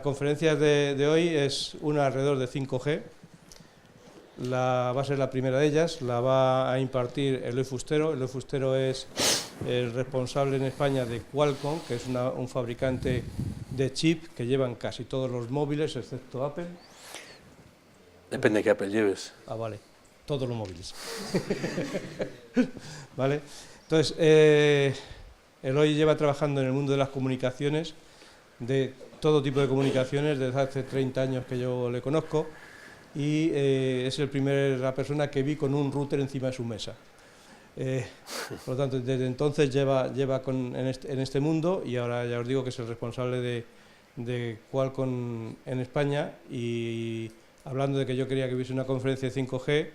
La conferencia de hoy es una alrededor de 5G. Va a ser la primera de ellas, la va a impartir Eloy Fustero. Eloy Fustero es el responsable en España de Qualcomm, que es un fabricante de chip que llevan casi todos los móviles, excepto Apple. Depende de qué Apple lleves. Ah, vale, todos los móviles. ¿Vale? Entonces, Eloy lleva trabajando en el mundo de las comunicaciones, de todo tipo de comunicaciones, desde hace 30 años que yo le conozco, y es la persona que vi con un router encima de su mesa. Por lo tanto, desde entonces lleva en este mundo, y ahora ya os digo que es el responsable de Qualcomm en España. Y hablando de que yo quería que hubiese una conferencia de 5G,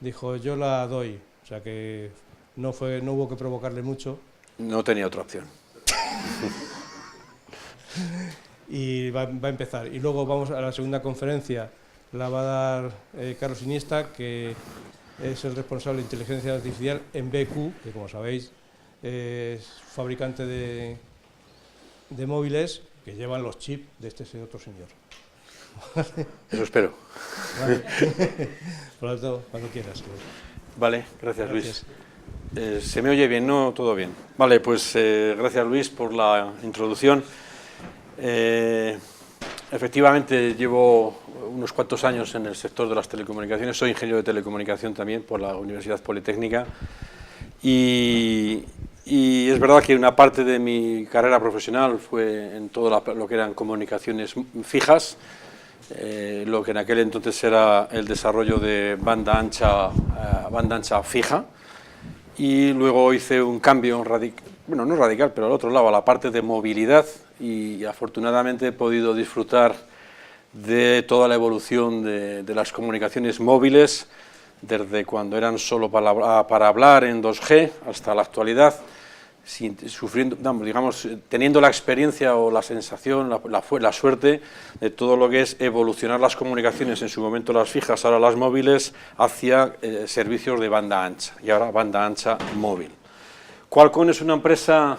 dijo: yo la doy. O sea que no hubo que provocarle mucho. No tenía otra opción. Y va a empezar. Y luego vamos a la segunda conferencia, la va a dar Carlos Iniesta, que es el responsable de inteligencia artificial en BQ, que como sabéis es fabricante de móviles que llevan los chips de este otro señor. Eso espero. Vale. Por lo tanto, cuando quieras. Vale, gracias Luis. Se me oye bien, ¿no? Todo bien. Vale, pues gracias Luis por la introducción. Efectivamente llevo unos cuantos años en el sector de las telecomunicaciones, soy ingeniero de telecomunicación también por la Universidad Politécnica y es verdad que una parte de mi carrera profesional fue en todo lo que eran comunicaciones fijas, lo que en aquel entonces era el desarrollo de banda ancha fija, y luego hice un cambio bueno, no radical, pero al otro lado, a la parte de movilidad, y afortunadamente he podido disfrutar de toda la evolución de las comunicaciones móviles, desde cuando eran solo para hablar en 2G hasta la actualidad, teniendo la experiencia o la sensación, la suerte de todo lo que es evolucionar las comunicaciones, en su momento las fijas, ahora las móviles, hacia servicios de banda ancha, y ahora banda ancha móvil. Qualcomm es una empresa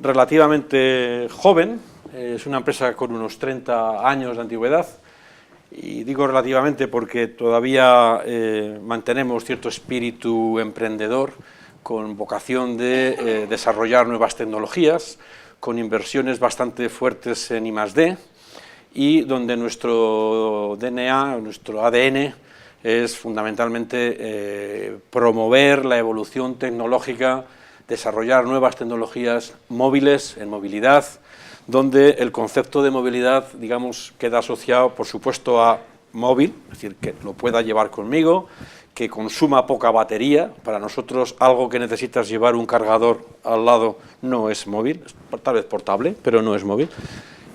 relativamente joven, es una empresa con unos 30 años de antigüedad, y digo relativamente porque todavía mantenemos cierto espíritu emprendedor, con vocación de desarrollar nuevas tecnologías, con inversiones bastante fuertes en I+D, y donde nuestro DNA, nuestro ADN, es fundamentalmente promover la evolución tecnológica, desarrollar nuevas tecnologías móviles, en movilidad, donde el concepto de movilidad, digamos, queda asociado, por supuesto, a móvil, es decir, que lo pueda llevar conmigo, que consuma poca batería. Para nosotros, algo que necesitas llevar un cargador al lado no es móvil, tal vez portable, pero no es móvil,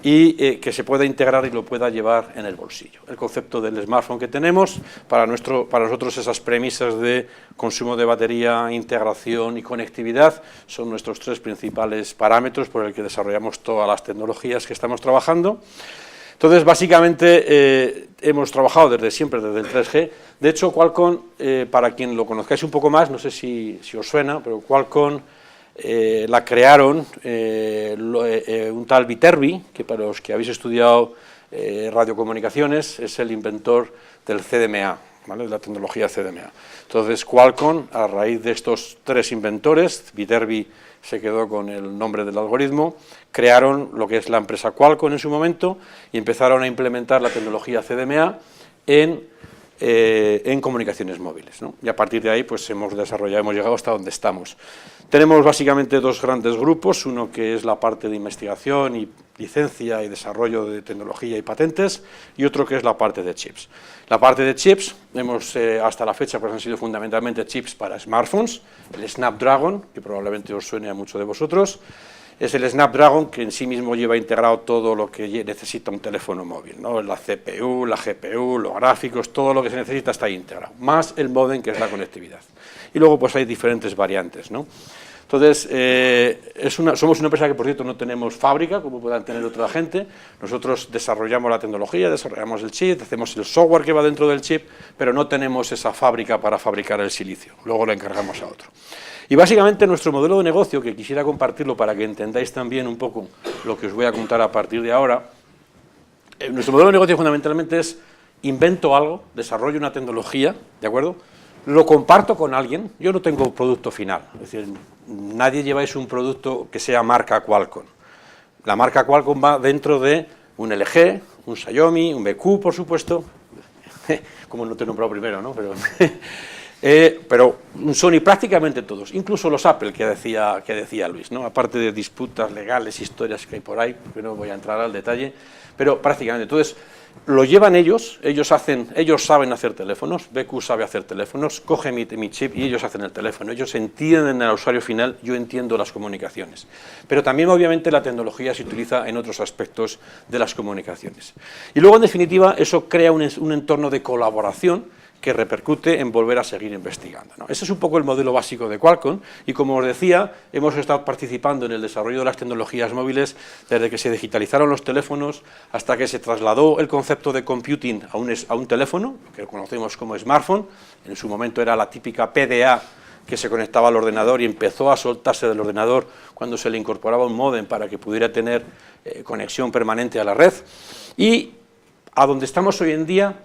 y que se pueda integrar y lo pueda llevar en el bolsillo. El concepto del smartphone que tenemos, para nosotros esas premisas de consumo de batería, integración y conectividad son nuestros tres principales parámetros por el que desarrollamos todas las tecnologías que estamos trabajando. Entonces, básicamente, hemos trabajado desde siempre, desde el 3G. De hecho, Qualcomm, para quien lo conozcáis un poco más, no sé si os suena, pero Qualcomm la crearon un tal Viterbi, que para los que habéis estudiado radiocomunicaciones es el inventor del CDMA, ¿vale? La tecnología CDMA. Entonces Qualcomm, a raíz de estos tres inventores, Viterbi se quedó con el nombre del algoritmo, crearon lo que es la empresa Qualcomm en su momento y empezaron a implementar la tecnología CDMA en comunicaciones móviles, ¿no? Y a partir de ahí pues hemos llegado hasta donde estamos. Tenemos básicamente dos grandes grupos, uno que es la parte de investigación y licencia y desarrollo de tecnología y patentes, y otro que es la parte de chips. La parte de chips, hasta la fecha pues han sido fundamentalmente chips para smartphones, el Snapdragon, que probablemente os suene a muchos de vosotros. Es el Snapdragon que en sí mismo lleva integrado todo lo que necesita un teléfono móvil, ¿no? La CPU, la GPU, los gráficos, todo lo que se necesita está ahí integrado, más el módem, que es la conectividad. Y luego pues hay diferentes variantes, ¿no? Entonces, somos una empresa que, por cierto, no tenemos fábrica, como puedan tener otra gente. Nosotros desarrollamos la tecnología, desarrollamos el chip, hacemos el software que va dentro del chip, pero no tenemos esa fábrica para fabricar el silicio, luego lo encargamos a otro. Y básicamente nuestro modelo de negocio, que quisiera compartirlo para que entendáis también un poco lo que os voy a contar a partir de ahora, Nuestro modelo de negocio fundamentalmente es invento algo, desarrollo una tecnología, ¿de acuerdo? Lo comparto con alguien, yo no tengo producto final, es decir, nadie lleváis un producto que sea marca Qualcomm. La marca Qualcomm va dentro de un LG, un Xiaomi, un BQ, por supuesto, como no te he nombrado primero, ¿no? Pero un Sony, prácticamente todos, incluso los Apple que decía Luis, ¿no? Aparte de disputas legales, historias que hay por ahí, que no voy a entrar al detalle, pero prácticamente. Entonces, lo llevan ellos saben hacer teléfonos, BQ sabe hacer teléfonos, coge mi chip y ellos hacen el teléfono, ellos entienden al usuario final, yo entiendo las comunicaciones. Pero también, obviamente, la tecnología se utiliza en otros aspectos de las comunicaciones. Y luego, en definitiva, eso crea un entorno de colaboración que repercute en volver a seguir investigando, ¿no? Ese es un poco el modelo básico de Qualcomm y, como os decía, hemos estado participando en el desarrollo de las tecnologías móviles desde que se digitalizaron los teléfonos hasta que se trasladó el concepto de computing a un teléfono, que conocemos como smartphone. En su momento era la típica PDA que se conectaba al ordenador y empezó a soltarse del ordenador cuando se le incorporaba un módem para que pudiera tener conexión permanente a la red. Y a donde estamos hoy en día,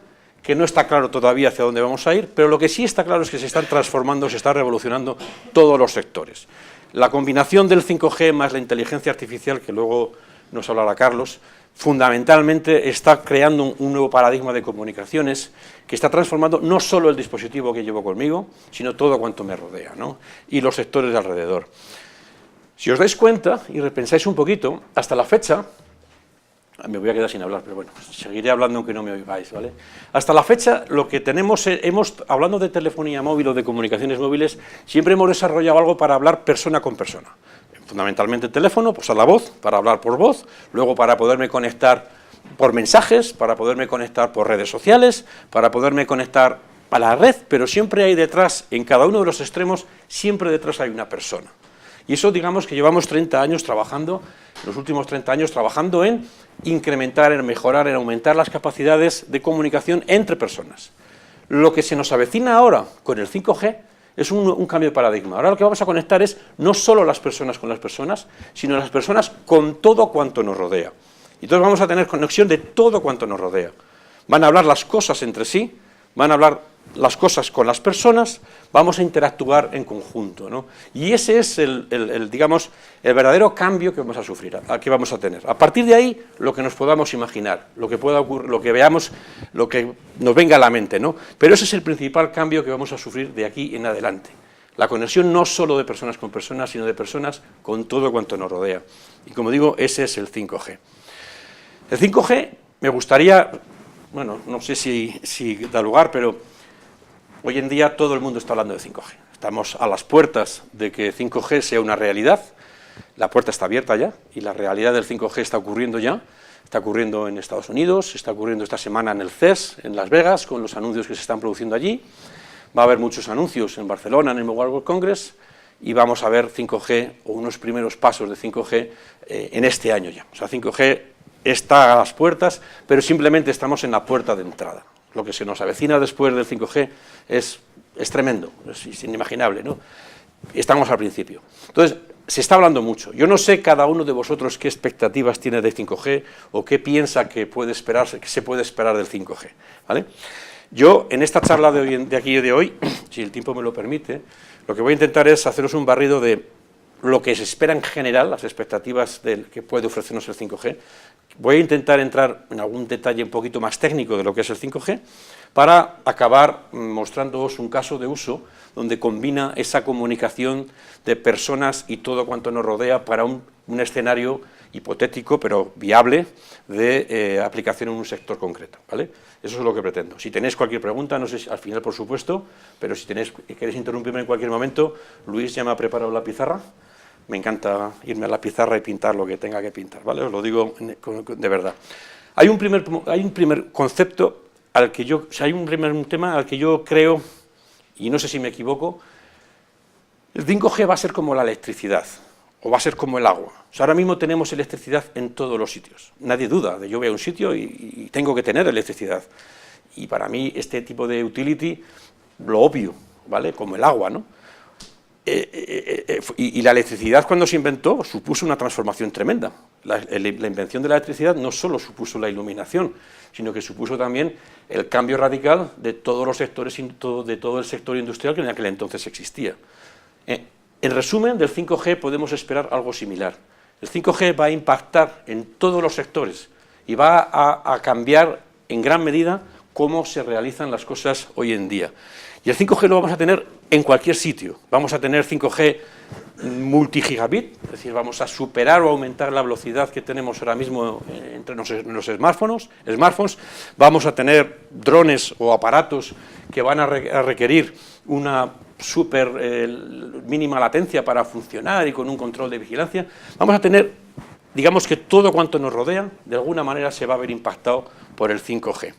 que no está claro todavía hacia dónde vamos a ir, pero lo que sí está claro es que se están transformando, se están revolucionando todos los sectores. La combinación del 5G más la inteligencia artificial, que luego nos hablará Carlos, fundamentalmente está creando un nuevo paradigma de comunicaciones que está transformando no solo el dispositivo que llevo conmigo, sino todo cuanto me rodea, ¿no? Y los sectores de alrededor. Si os dais cuenta y repensáis un poquito, hasta la fecha, me voy a quedar sin hablar, pero bueno, seguiré hablando aunque no me oigáis, ¿vale? Hasta la fecha, lo que tenemos, hablando de telefonía móvil o de comunicaciones móviles, siempre hemos desarrollado algo para hablar persona con persona. Fundamentalmente el teléfono, pues a la voz, para hablar por voz, luego para poderme conectar por mensajes, para poderme conectar por redes sociales, para poderme conectar a la red, pero siempre hay detrás, en cada uno de los extremos, siempre detrás hay una persona. Y eso, digamos, que llevamos 30 años trabajando, los últimos 30 años trabajando en incrementar, en mejorar, en aumentar las capacidades de comunicación entre personas. Lo que se nos avecina ahora con el 5G es un cambio de paradigma. Ahora lo que vamos a conectar es no solo las personas con las personas, sino las personas con todo cuanto nos rodea. Y entonces vamos a tener conexión de todo cuanto nos rodea. Van a hablar las cosas entre sí, van a hablar las cosas con las personas, vamos a interactuar en conjunto, ¿no? Y ese es digamos, el verdadero cambio que vamos a sufrir, que vamos a tener. A partir de ahí, lo que nos podamos imaginar, lo que pueda ocurrir, lo que veamos, lo que nos venga a la mente, ¿no? Pero ese es el principal cambio que vamos a sufrir de aquí en adelante. La conexión no solo de personas con personas, sino de personas con todo cuanto nos rodea. Y como digo, ese es el 5G. El 5G me gustaría, bueno, no sé si da lugar, pero hoy en día todo el mundo está hablando de 5G. Estamos a las puertas de que 5G sea una realidad. La puerta está abierta ya y la realidad del 5G está ocurriendo ya. Está ocurriendo en Estados Unidos, está ocurriendo esta semana en el CES, en Las Vegas, con los anuncios que se están produciendo allí. Va a haber muchos anuncios en Barcelona, en el Mobile World Congress, y vamos a ver 5G o unos primeros pasos de 5G en este año ya. O sea, 5G está a las puertas, pero simplemente estamos en la puerta de entrada. Lo que se nos avecina después del 5G es tremendo, es inimaginable, ¿no? Estamos al principio. Entonces, se está hablando mucho. Yo no sé cada uno de vosotros qué expectativas tiene de 5G o qué piensa que se puede esperar del 5G, ¿vale? Yo, en esta charla de aquí y de hoy, si el tiempo me lo permite, lo que voy a intentar es haceros un barrido de lo que se espera en general, las expectativas que puede ofrecernos el 5G. Voy a intentar entrar en algún detalle un poquito más técnico de lo que es el 5G, para acabar mostrándoos un caso de uso donde combina esa comunicación de personas y todo cuanto nos rodea para un escenario hipotético, pero viable, de aplicación en un sector concreto, ¿vale? Eso es lo que pretendo. Si tenéis cualquier pregunta, no sé si al final, por supuesto, pero si queréis interrumpirme en cualquier momento, Luis ya me ha preparado la pizarra. Me encanta irme a la pizarra y pintar lo que tenga que pintar, ¿vale? Os lo digo de verdad. Hay un primer concepto hay un primer tema al que yo creo, y no sé si me equivoco, el 5G va a ser como la electricidad, o va a ser como el agua. O sea, ahora mismo tenemos electricidad en todos los sitios. Nadie duda de yo voy a un sitio y tengo que tener electricidad. Y para mí este tipo de utility, lo obvio, ¿vale? Como el agua, ¿no? Y la electricidad, cuando se inventó, supuso una transformación tremenda. La invención de la electricidad no solo supuso la iluminación, sino que supuso también el cambio radical de todos los sectores, de todo el sector industrial que en aquel entonces existía. En resumen, del 5G podemos esperar algo similar. El 5G va a impactar en todos los sectores y va a cambiar en gran medida cómo se realizan las cosas hoy en día. Y el 5G lo vamos a tener en cualquier sitio. Vamos a tener 5G multigigabit, es decir, vamos a superar o aumentar la velocidad que tenemos ahora mismo entre los smartphones. Vamos a tener drones o aparatos que van a requerir una súper mínima latencia para funcionar y con un control de vigilancia. Vamos a tener, digamos que todo cuanto nos rodea, de alguna manera se va a ver impactado por el 5G.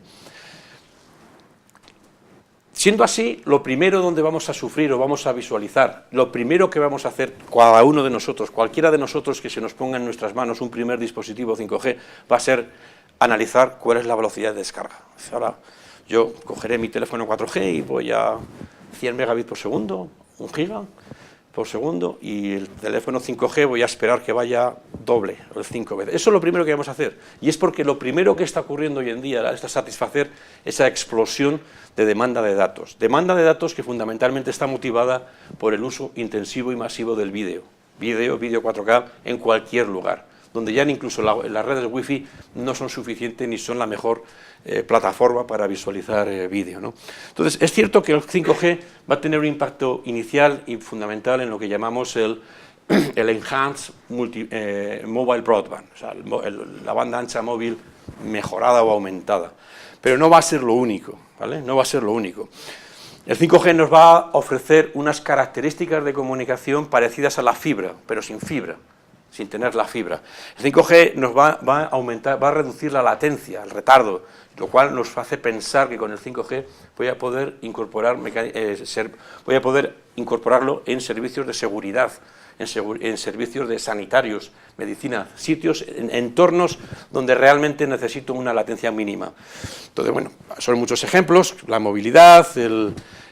Siendo así, lo primero donde vamos a sufrir o vamos a visualizar, lo primero que vamos a hacer cada uno de nosotros, cualquiera de nosotros que se nos ponga en nuestras manos un primer dispositivo 5G, va a ser analizar cuál es la velocidad de descarga. Ahora yo cogeré mi teléfono 4G y voy a 100 megabits por segundo, 1 giga por segundo, y el teléfono 5G voy a esperar que vaya doble, o 5 veces. Eso es lo primero que vamos a hacer, y es porque lo primero que está ocurriendo hoy en día es satisfacer esa explosión de demanda de datos que fundamentalmente está motivada por el uso intensivo y masivo del vídeo 4K en cualquier lugar, donde ya incluso las redes Wi-Fi no son suficientes ni son la mejor plataforma para visualizar vídeo, ¿no? Entonces, es cierto que el 5G va a tener un impacto inicial y fundamental en lo que llamamos el Enhanced Mobile Broadband, o sea, la banda ancha móvil mejorada o aumentada. Pero no va a ser lo único, ¿vale? No va a ser lo único. El 5G nos va a ofrecer unas características de comunicación parecidas a la fibra, pero sin fibra, sin tener la fibra. El 5G nos va a aumentar, va a reducir la latencia, el retardo, lo cual nos hace pensar que con el 5G voy a poder incorporarlo en servicios de seguridad, en servicios de sanitarios, medicina, sitios, en entornos donde realmente necesito una latencia mínima. Entonces, bueno, son muchos ejemplos, la movilidad,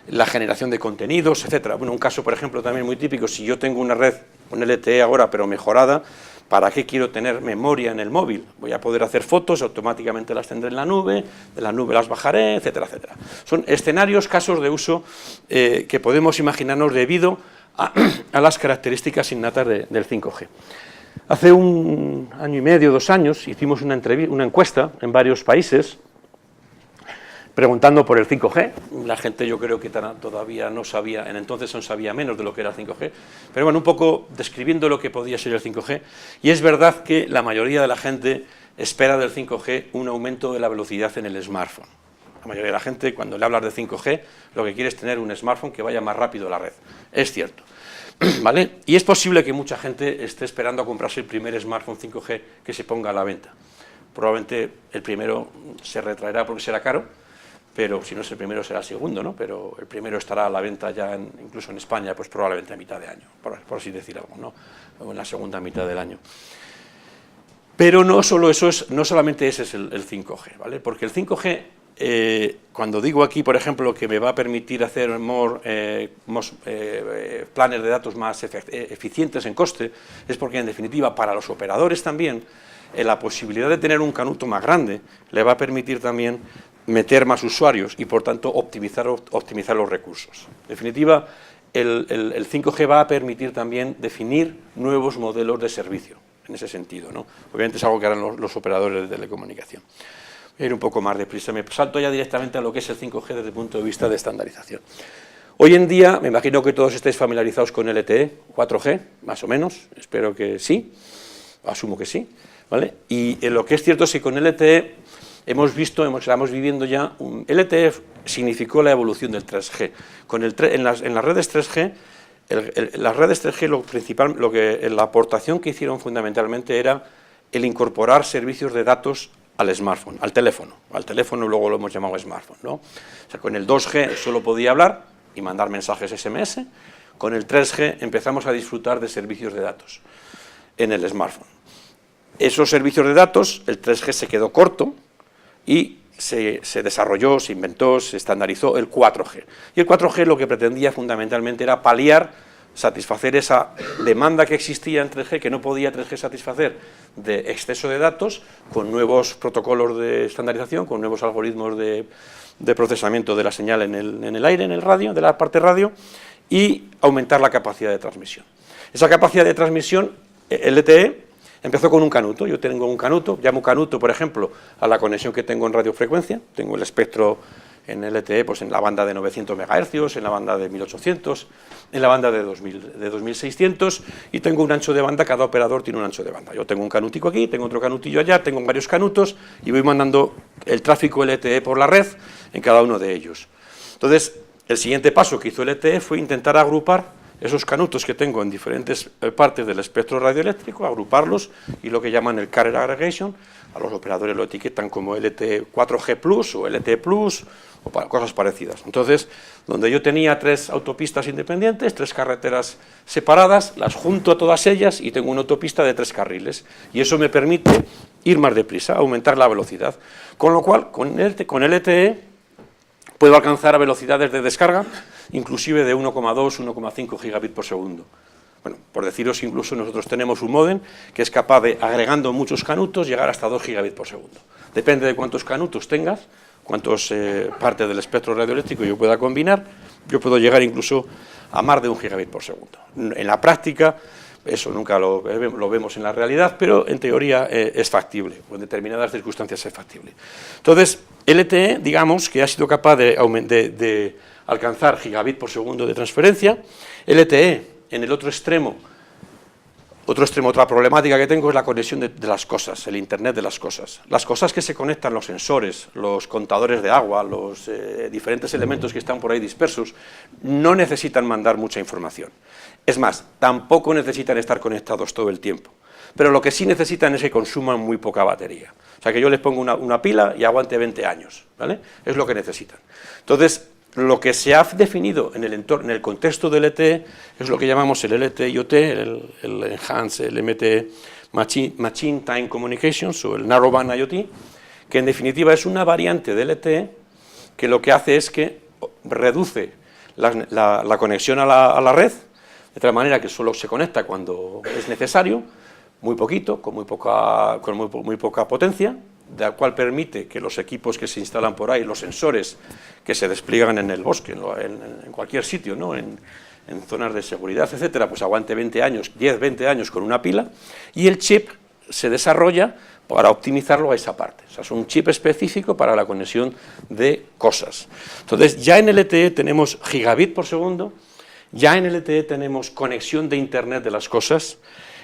la generación de contenidos, etcétera. Bueno, un caso, por ejemplo, también muy típico, si yo tengo una red, un LTE ahora, pero mejorada, ¿para qué quiero tener memoria en el móvil? Voy a poder hacer fotos, automáticamente las tendré en la nube, de la nube las bajaré, etcétera, etcétera. Son escenarios, casos de uso que podemos imaginarnos debido a las características innatas del 5G. Hace 1 año y medio, 2 años, hicimos una encuesta en varios países preguntando por el 5G. La gente, yo creo que todavía no sabía, en entonces no sabía menos de lo que era el 5G, pero bueno, un poco describiendo lo que podía ser el 5G, y es verdad que la mayoría de la gente espera del 5G un aumento de la velocidad en el smartphone. La mayoría de la gente, cuando le hablas de 5G, lo que quiere es tener un smartphone que vaya más rápido a la red. Es cierto, ¿vale? Y es posible que mucha gente esté esperando a comprarse el primer smartphone 5G que se ponga a la venta. Probablemente el primero se retraerá porque será caro, pero si no es el primero será el segundo, ¿no? Pero el primero estará a la venta ya, incluso en España, pues probablemente a mitad de año, por así decir algo, ¿no? O en la segunda mitad del año. Pero no solamente ese es el 5G, ¿vale? Porque el 5G, cuando digo aquí, por ejemplo, que me va a permitir hacer planes de datos más eficientes en coste, es porque, en definitiva, para los operadores también, la posibilidad de tener un canuto más grande le va a permitir también meter más usuarios y, por tanto, optimizar los recursos. En definitiva, el 5G va a permitir también definir nuevos modelos de servicio, en ese sentido, ¿no? Obviamente es algo que harán los operadores de telecomunicación. Voy a ir un poco más deprisa, me salto ya directamente a lo que es el 5G desde el punto de vista de estandarización. Hoy en día, me imagino que todos estáis familiarizados con LTE, 4G, más o menos, espero que sí, asumo que sí, ¿vale? Y lo que es cierto es que con LTE estamos viviendo ya, LTE significó la evolución del 3G. En las redes 3G, las redes 3G, la aportación que hicieron fundamentalmente era el incorporar servicios de datos al smartphone, al teléfono luego lo hemos llamado smartphone, ¿no? O sea, con el 2G solo podía hablar y mandar mensajes SMS, con el 3G empezamos a disfrutar de servicios de datos en el smartphone. Esos servicios de datos, el 3G se quedó corto y se desarrolló, se inventó, se estandarizó el 4G. Y el 4G lo que pretendía fundamentalmente era paliar satisfacer esa demanda que existía en 3G, que no podía 3G satisfacer, de exceso de datos, con nuevos protocolos de estandarización, con nuevos algoritmos de procesamiento de la señal en el aire, en el radio, de la parte radio, y aumentar la capacidad de transmisión. Esa capacidad de transmisión, LTE, empezó con un canuto. Yo tengo un canuto, llamo canuto, por ejemplo, a la conexión que tengo en radiofrecuencia, tengo el espectro en LTE, pues en la banda de 900 MHz, en la banda de 1800, en la banda de 2600, y tengo un ancho de banda, cada operador tiene un ancho de banda. Yo tengo un canutico aquí, tengo otro canutillo allá, tengo varios canutos, y voy mandando el tráfico LTE por la red en cada uno de ellos. Entonces, el siguiente paso que hizo LTE fue intentar agrupar esos canutos que tengo en diferentes partes del espectro radioeléctrico, agruparlos, y lo que llaman el carrier aggregation, a los operadores lo etiquetan como LTE 4G Plus o LTE Plus, o cosas parecidas. Entonces, donde yo tenía 3 autopistas independientes, 3 carreteras separadas, las junto a todas ellas y tengo una autopista de 3 carriles, y eso me permite ir más deprisa, aumentar la velocidad, con lo cual, con LTE puedo alcanzar a velocidades de descarga, inclusive de 1,2, 1,5 gigabit por segundo. Bueno, por deciros, incluso nosotros tenemos un módem que es capaz de, agregando muchos canutos, llegar hasta 2 gigabit por segundo. Depende de cuántos canutos tengas, cuántas partes del espectro radioeléctrico yo pueda combinar, yo puedo llegar incluso a más de 1 gigabit por segundo. En la práctica, eso nunca lo vemos en la realidad, pero en teoría es factible, o en determinadas circunstancias es factible. Entonces, LTE, digamos, que ha sido capaz de alcanzar gigabit por segundo de transferencia. LTE, en el otro extremo, otra problemática que tengo es la conexión de las cosas, el Internet de las cosas. Las cosas que se conectan, los sensores, los contadores de agua, los diferentes elementos que están por ahí dispersos, no necesitan mandar mucha información. Es más, tampoco necesitan estar conectados todo el tiempo. Pero lo que sí necesitan es que consuman muy poca batería. O sea, que yo les pongo una pila y aguante 20 años, ¿vale? Es lo que necesitan. Entonces, lo que se ha definido en el entorno, en el contexto del LTE, es lo que llamamos el LTE IoT, el Enhanced LMT Machine Time Communications, o el Narrowband IoT, que en definitiva es una variante del LTE que lo que hace es que reduce la conexión a la red, de tal manera que solo se conecta cuando es necesario, muy poquito, con muy poca potencia, de la cual permite que los equipos que se instalan por ahí, los sensores que se despliegan en el bosque, en cualquier sitio, ¿no? en zonas de seguridad, etcétera, pues aguante 20 años, 10, 20 años con una pila, y el chip se desarrolla para optimizarlo a esa parte. O sea, es un chip específico para la conexión de cosas. Entonces, ya en LTE tenemos gigabit por segundo, ya en LTE tenemos conexión de Internet de las cosas,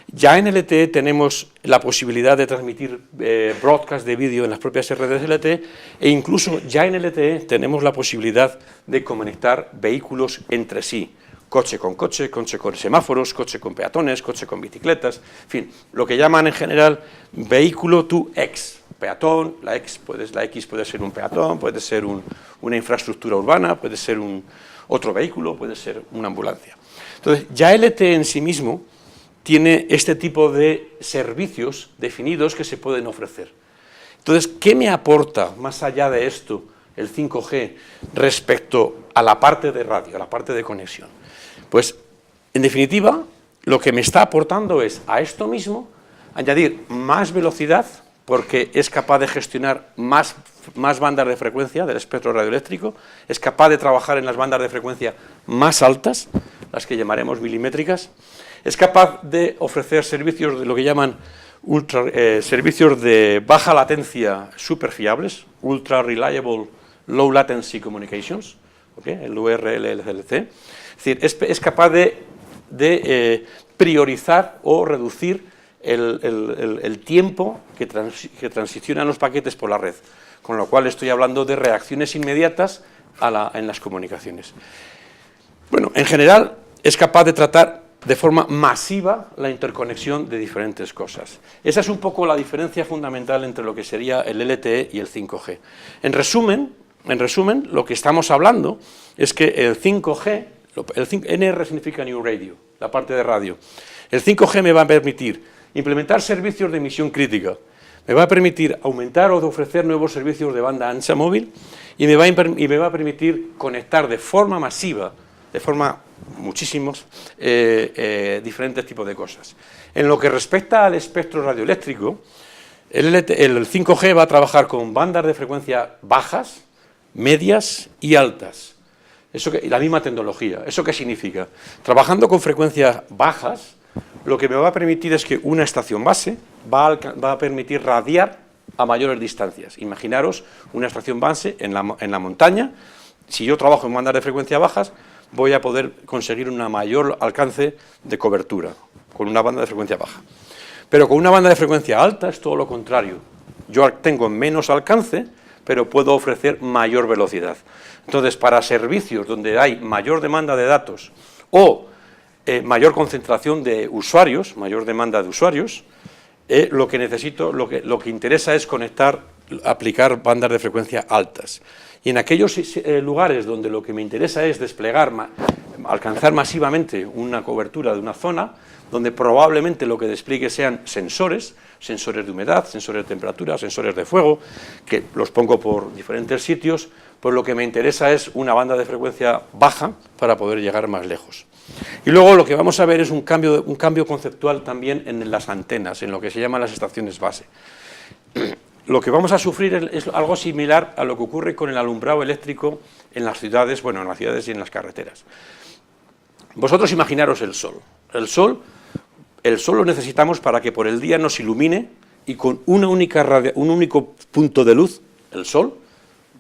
ya en LTE tenemos la posibilidad de transmitir broadcast de vídeo en las propias redes LTE, e incluso ya en LTE tenemos la posibilidad de conectar vehículos entre sí, coche con semáforos, coche con peatones, coche con bicicletas, en fin, lo que llaman en general vehículo to X, peatón, la X puede ser un peatón, puede ser una infraestructura urbana, puede ser otro vehículo, puede ser una ambulancia. Entonces, ya LTE en sí mismo tiene este tipo de servicios definidos que se pueden ofrecer. Entonces, ¿qué me aporta, más allá de esto, el 5G respecto a la parte de radio, a la parte de conexión? Pues, en definitiva, lo que me está aportando es a esto mismo añadir más velocidad, porque es capaz de gestionar más bandas de frecuencia del espectro radioeléctrico, es capaz de trabajar en las bandas de frecuencia más altas, las que llamaremos milimétricas, es capaz de ofrecer servicios de lo que llaman servicios de baja latencia super fiables, Ultra Reliable Low Latency Communications, ¿okay? El URLLC. Es decir, es capaz de priorizar o reducir el tiempo que transicionan los paquetes por la red, con lo cual estoy hablando de reacciones inmediatas en las comunicaciones. Bueno, en general es capaz de tratar de forma masiva la interconexión de diferentes cosas. Esa es un poco la diferencia fundamental entre lo que sería el LTE y el 5G. En resumen, lo que estamos hablando es que el 5G, NR significa New Radio, la parte de radio. El 5G me va a permitir implementar servicios de emisión crítica, me va a permitir aumentar o ofrecer nuevos servicios de banda ancha móvil y me va a permitir conectar de forma masiva, de forma muchísimos diferentes tipos de cosas. En lo que respecta al espectro radioeléctrico, el 5G va a trabajar con bandas de frecuencia bajas, medias y altas. La misma tecnología. ¿Eso qué significa? Trabajando con frecuencias bajas, lo que me va a permitir es que una estación base va a permitir radiar a mayores distancias. Imaginaros una estación base en la montaña. Si yo trabajo en bandas de frecuencia bajas, voy a poder conseguir un mayor alcance de cobertura con una banda de frecuencia baja. Pero con una banda de frecuencia alta es todo lo contrario. Yo tengo menos alcance, pero puedo ofrecer mayor velocidad. Entonces, para servicios donde hay mayor demanda de datos o mayor concentración de usuarios, mayor demanda de usuarios, lo que interesa es aplicar bandas de frecuencia altas. Y en aquellos lugares donde lo que me interesa es alcanzar masivamente una cobertura de una zona, donde probablemente lo que despliegue sean sensores de humedad, sensores de temperatura, sensores de fuego, que los pongo por diferentes sitios, pues lo que me interesa es una banda de frecuencia baja para poder llegar más lejos. Y luego lo que vamos a ver es un cambio conceptual también en las antenas, en lo que se llaman las estaciones base. Lo que vamos a sufrir es algo similar a lo que ocurre con el alumbrado eléctrico en las ciudades, bueno, en las ciudades y en las carreteras. Vosotros imaginaros el sol. El sol lo necesitamos para que por el día nos ilumine y con un único punto de luz, el sol,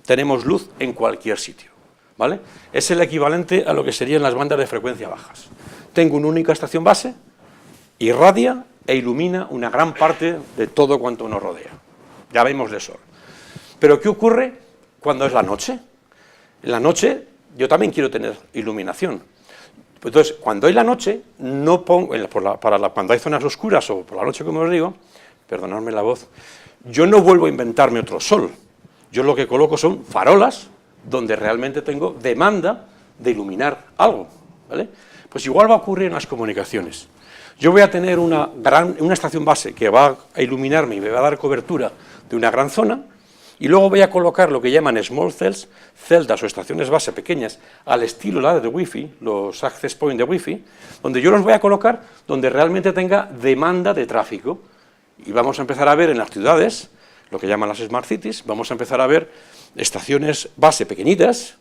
tenemos luz en cualquier sitio, ¿vale? Es el equivalente a lo que serían las bandas de frecuencia bajas. Tengo una única estación base, irradia e ilumina una gran parte de todo cuanto nos rodea. Ya vemos el sol. Pero ¿qué ocurre cuando es la noche? En la noche yo también quiero tener iluminación. Entonces, cuando hay la noche, no pongo, cuando hay zonas oscuras o por la noche, como os digo, perdonadme la voz, yo no vuelvo a inventarme otro sol. Yo lo que coloco son farolas donde realmente tengo demanda de iluminar algo, ¿vale? Pues igual va a ocurrir en las comunicaciones. Yo voy a tener una estación base que va a iluminarme y me va a dar cobertura de una gran zona, y luego voy a colocar lo que llaman small cells, celdas o estaciones base pequeñas, al estilo la de Wi-Fi, los access point de Wi-Fi, donde yo los voy a colocar donde realmente tenga demanda de tráfico. Y vamos a empezar a ver en las ciudades, lo que llaman las smart cities, vamos a empezar a ver estaciones base pequeñitas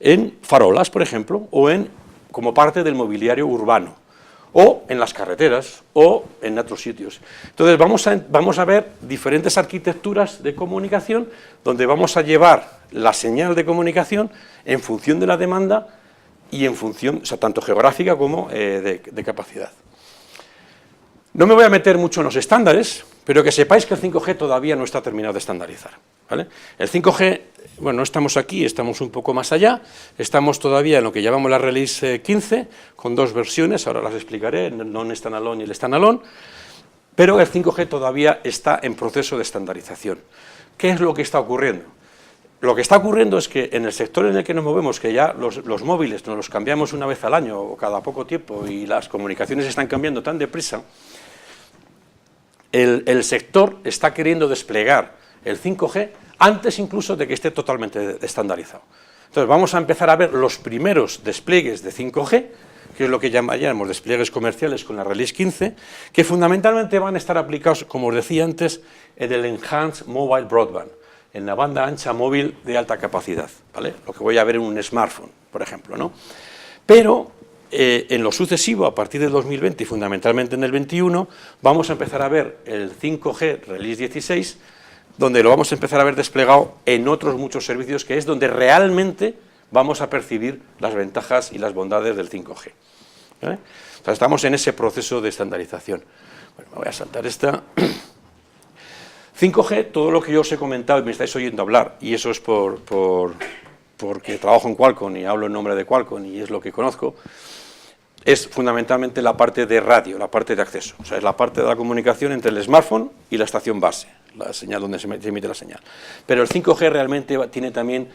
en farolas, por ejemplo, o como parte del mobiliario urbano, o en las carreteras, o en otros sitios. Entonces vamos a ver diferentes arquitecturas de comunicación donde vamos a llevar la señal de comunicación en función de la demanda y en función, o sea, tanto geográfica como de capacidad. No me voy a meter mucho en los estándares, pero que sepáis que el 5G todavía no está terminado de estandarizar, ¿vale? El 5G, bueno, no estamos aquí, estamos un poco más allá, estamos todavía en lo que llamamos la Release 15, con dos versiones, ahora las explicaré, el non-standalone y el standalone, pero el 5G todavía está en proceso de estandarización. ¿Qué es lo que está ocurriendo? Lo que está ocurriendo es que en el sector en el que nos movemos, que ya los móviles nos los cambiamos una vez al año o cada poco tiempo y las comunicaciones están cambiando tan deprisa, el sector está queriendo desplegar el 5G antes incluso de que esté totalmente estandarizado. Entonces vamos a empezar a ver los primeros despliegues de 5G, que es lo que llamaríamos despliegues comerciales con la Release 15, que fundamentalmente van a estar aplicados, como os decía antes, en el Enhanced Mobile Broadband, en la banda ancha móvil de alta capacidad, ¿vale? Lo que voy a ver en un smartphone, por ejemplo, ¿no? Pero en lo sucesivo, a partir del 2020 y fundamentalmente en el 21, vamos a empezar a ver el 5G Release 16, donde lo vamos a empezar a ver desplegado en otros muchos servicios, que es donde realmente vamos a percibir las ventajas y las bondades del 5G, ¿vale? O sea, estamos en ese proceso de estandarización. Bueno, me voy a saltar esta. 5G, todo lo que yo os he comentado y me estáis oyendo hablar, y eso es porque trabajo en Qualcomm y hablo en nombre de Qualcomm y es lo que conozco, es fundamentalmente la parte de radio, la parte de acceso, o sea, es la parte de la comunicación entre el smartphone y la estación base, la señal donde se emite la señal. Pero el 5G realmente tiene también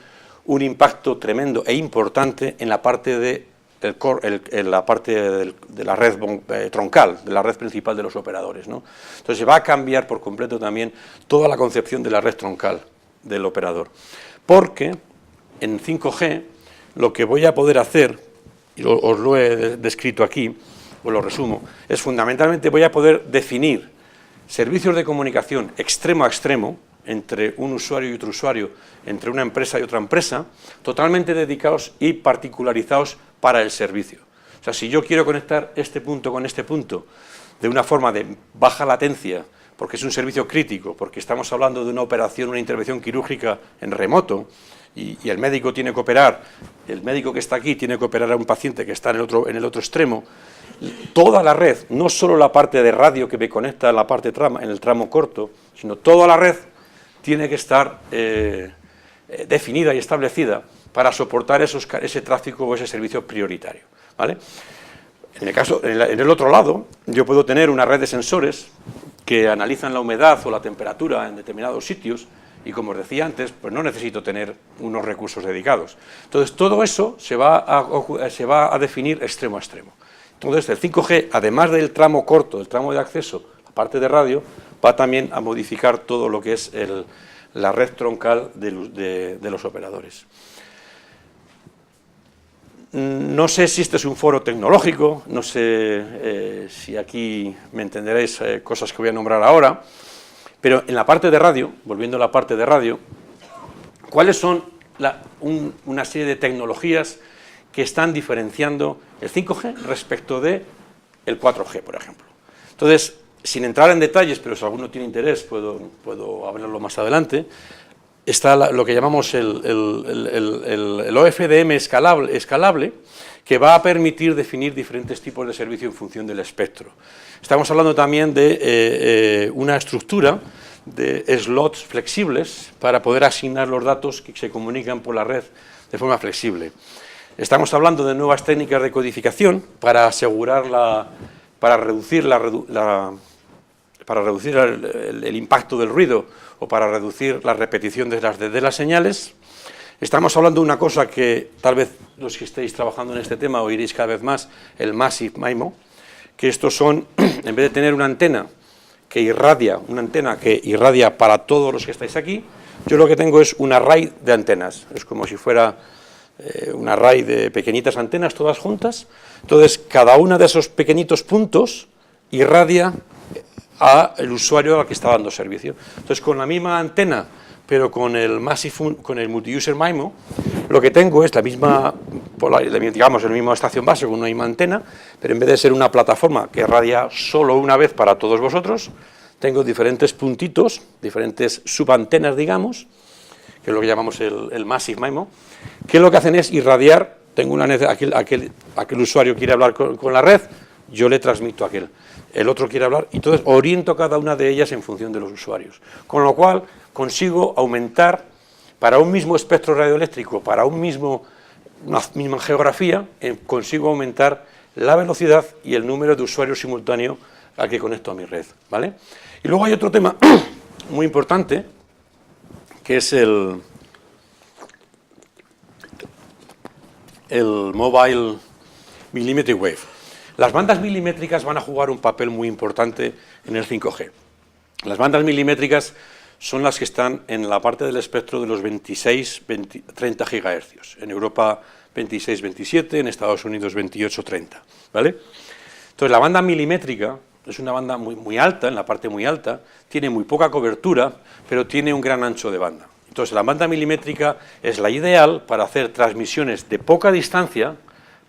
un impacto tremendo e importante en la parte de la red troncal, de la red principal de los operadores, ¿no? Entonces se va a cambiar por completo también toda la concepción de la red troncal del operador, porque en 5G lo que voy a poder hacer y os lo he descrito aquí, os lo resumo, es fundamentalmente voy a poder definir servicios de comunicación extremo a extremo, entre un usuario y otro usuario, entre una empresa y otra empresa, totalmente dedicados y particularizados para el servicio. O sea, si yo quiero conectar este punto con este punto de una forma de baja latencia, porque es un servicio crítico, porque estamos hablando de una operación, una intervención quirúrgica en remoto, y el médico tiene que operar, el médico que está aquí tiene que operar a un paciente que está en el otro extremo, toda la red, no solo la parte de radio que me conecta a la parte en el tramo corto, sino toda la red tiene que estar definida y establecida para soportar ese tráfico o ese servicio prioritario, ¿vale? En el otro lado, yo puedo tener una red de sensores que analizan la humedad o la temperatura en determinados sitios y, como os decía antes, pues no necesito tener unos recursos dedicados. Entonces, todo eso se va a definir extremo a extremo. Entonces, el 5G, además del tramo corto, el tramo de acceso, la parte de radio, va también a modificar todo lo que es la red troncal de los operadores. No sé si este es un foro tecnológico, no sé si aquí me entenderéis cosas que voy a nombrar ahora, pero en la parte de radio, volviendo a la parte de radio, ¿cuáles son una serie de tecnologías que están diferenciando el 5G respecto del 4G, por ejemplo? Entonces, sin entrar en detalles, pero si alguno tiene interés puedo hablarlo más adelante, está lo que llamamos el OFDM escalable, que va a permitir definir diferentes tipos de servicio en función del espectro. Estamos hablando también de una estructura de slots flexibles para poder asignar los datos que se comunican por la red de forma flexible. Estamos hablando de nuevas técnicas de codificación para asegurar para reducir el impacto del ruido o para reducir la repetición de las señales. Estamos hablando de una cosa que tal vez los que estéis trabajando en este tema oiréis cada vez más, el Massive MIMO, que estos son, en vez de tener una antena que irradia para todos los que estáis aquí, yo lo que tengo es un array de antenas, es como si fuera un array de pequeñitas antenas todas juntas. Entonces, cada uno de esos pequeñitos puntos irradia al usuario al que está dando servicio. Entonces, con la misma antena, pero con el Multi-User MIMO, lo que tengo es la misma estación base con una misma antena, pero en vez de ser una plataforma que irradia solo una vez para todos vosotros, tengo diferentes puntitos, diferentes subantenas, digamos, que es lo que llamamos el Massive MIMO, que lo que hacen es irradiar. Tengo aquel usuario quiere hablar con la red, yo le transmito a aquel. El otro quiere hablar, y entonces oriento cada una de ellas en función de los usuarios. Con lo cual, consigo aumentar, para un mismo espectro radioeléctrico, para una misma geografía, consigo aumentar la velocidad y el número de usuarios simultáneos al que conecto a mi red, ¿vale? Y luego hay otro tema muy importante, que es el Mobile Millimetric Wave. Las bandas milimétricas van a jugar un papel muy importante en el 5G. Las bandas milimétricas son las que están en la parte del espectro de los 26-30 GHz. En Europa 26-27, en Estados Unidos 28-30, ¿vale? Entonces, la banda milimétrica es una banda muy alta, en la parte muy alta, tiene muy poca cobertura, pero tiene un gran ancho de banda. Entonces, la banda milimétrica es la ideal para hacer transmisiones de poca distancia,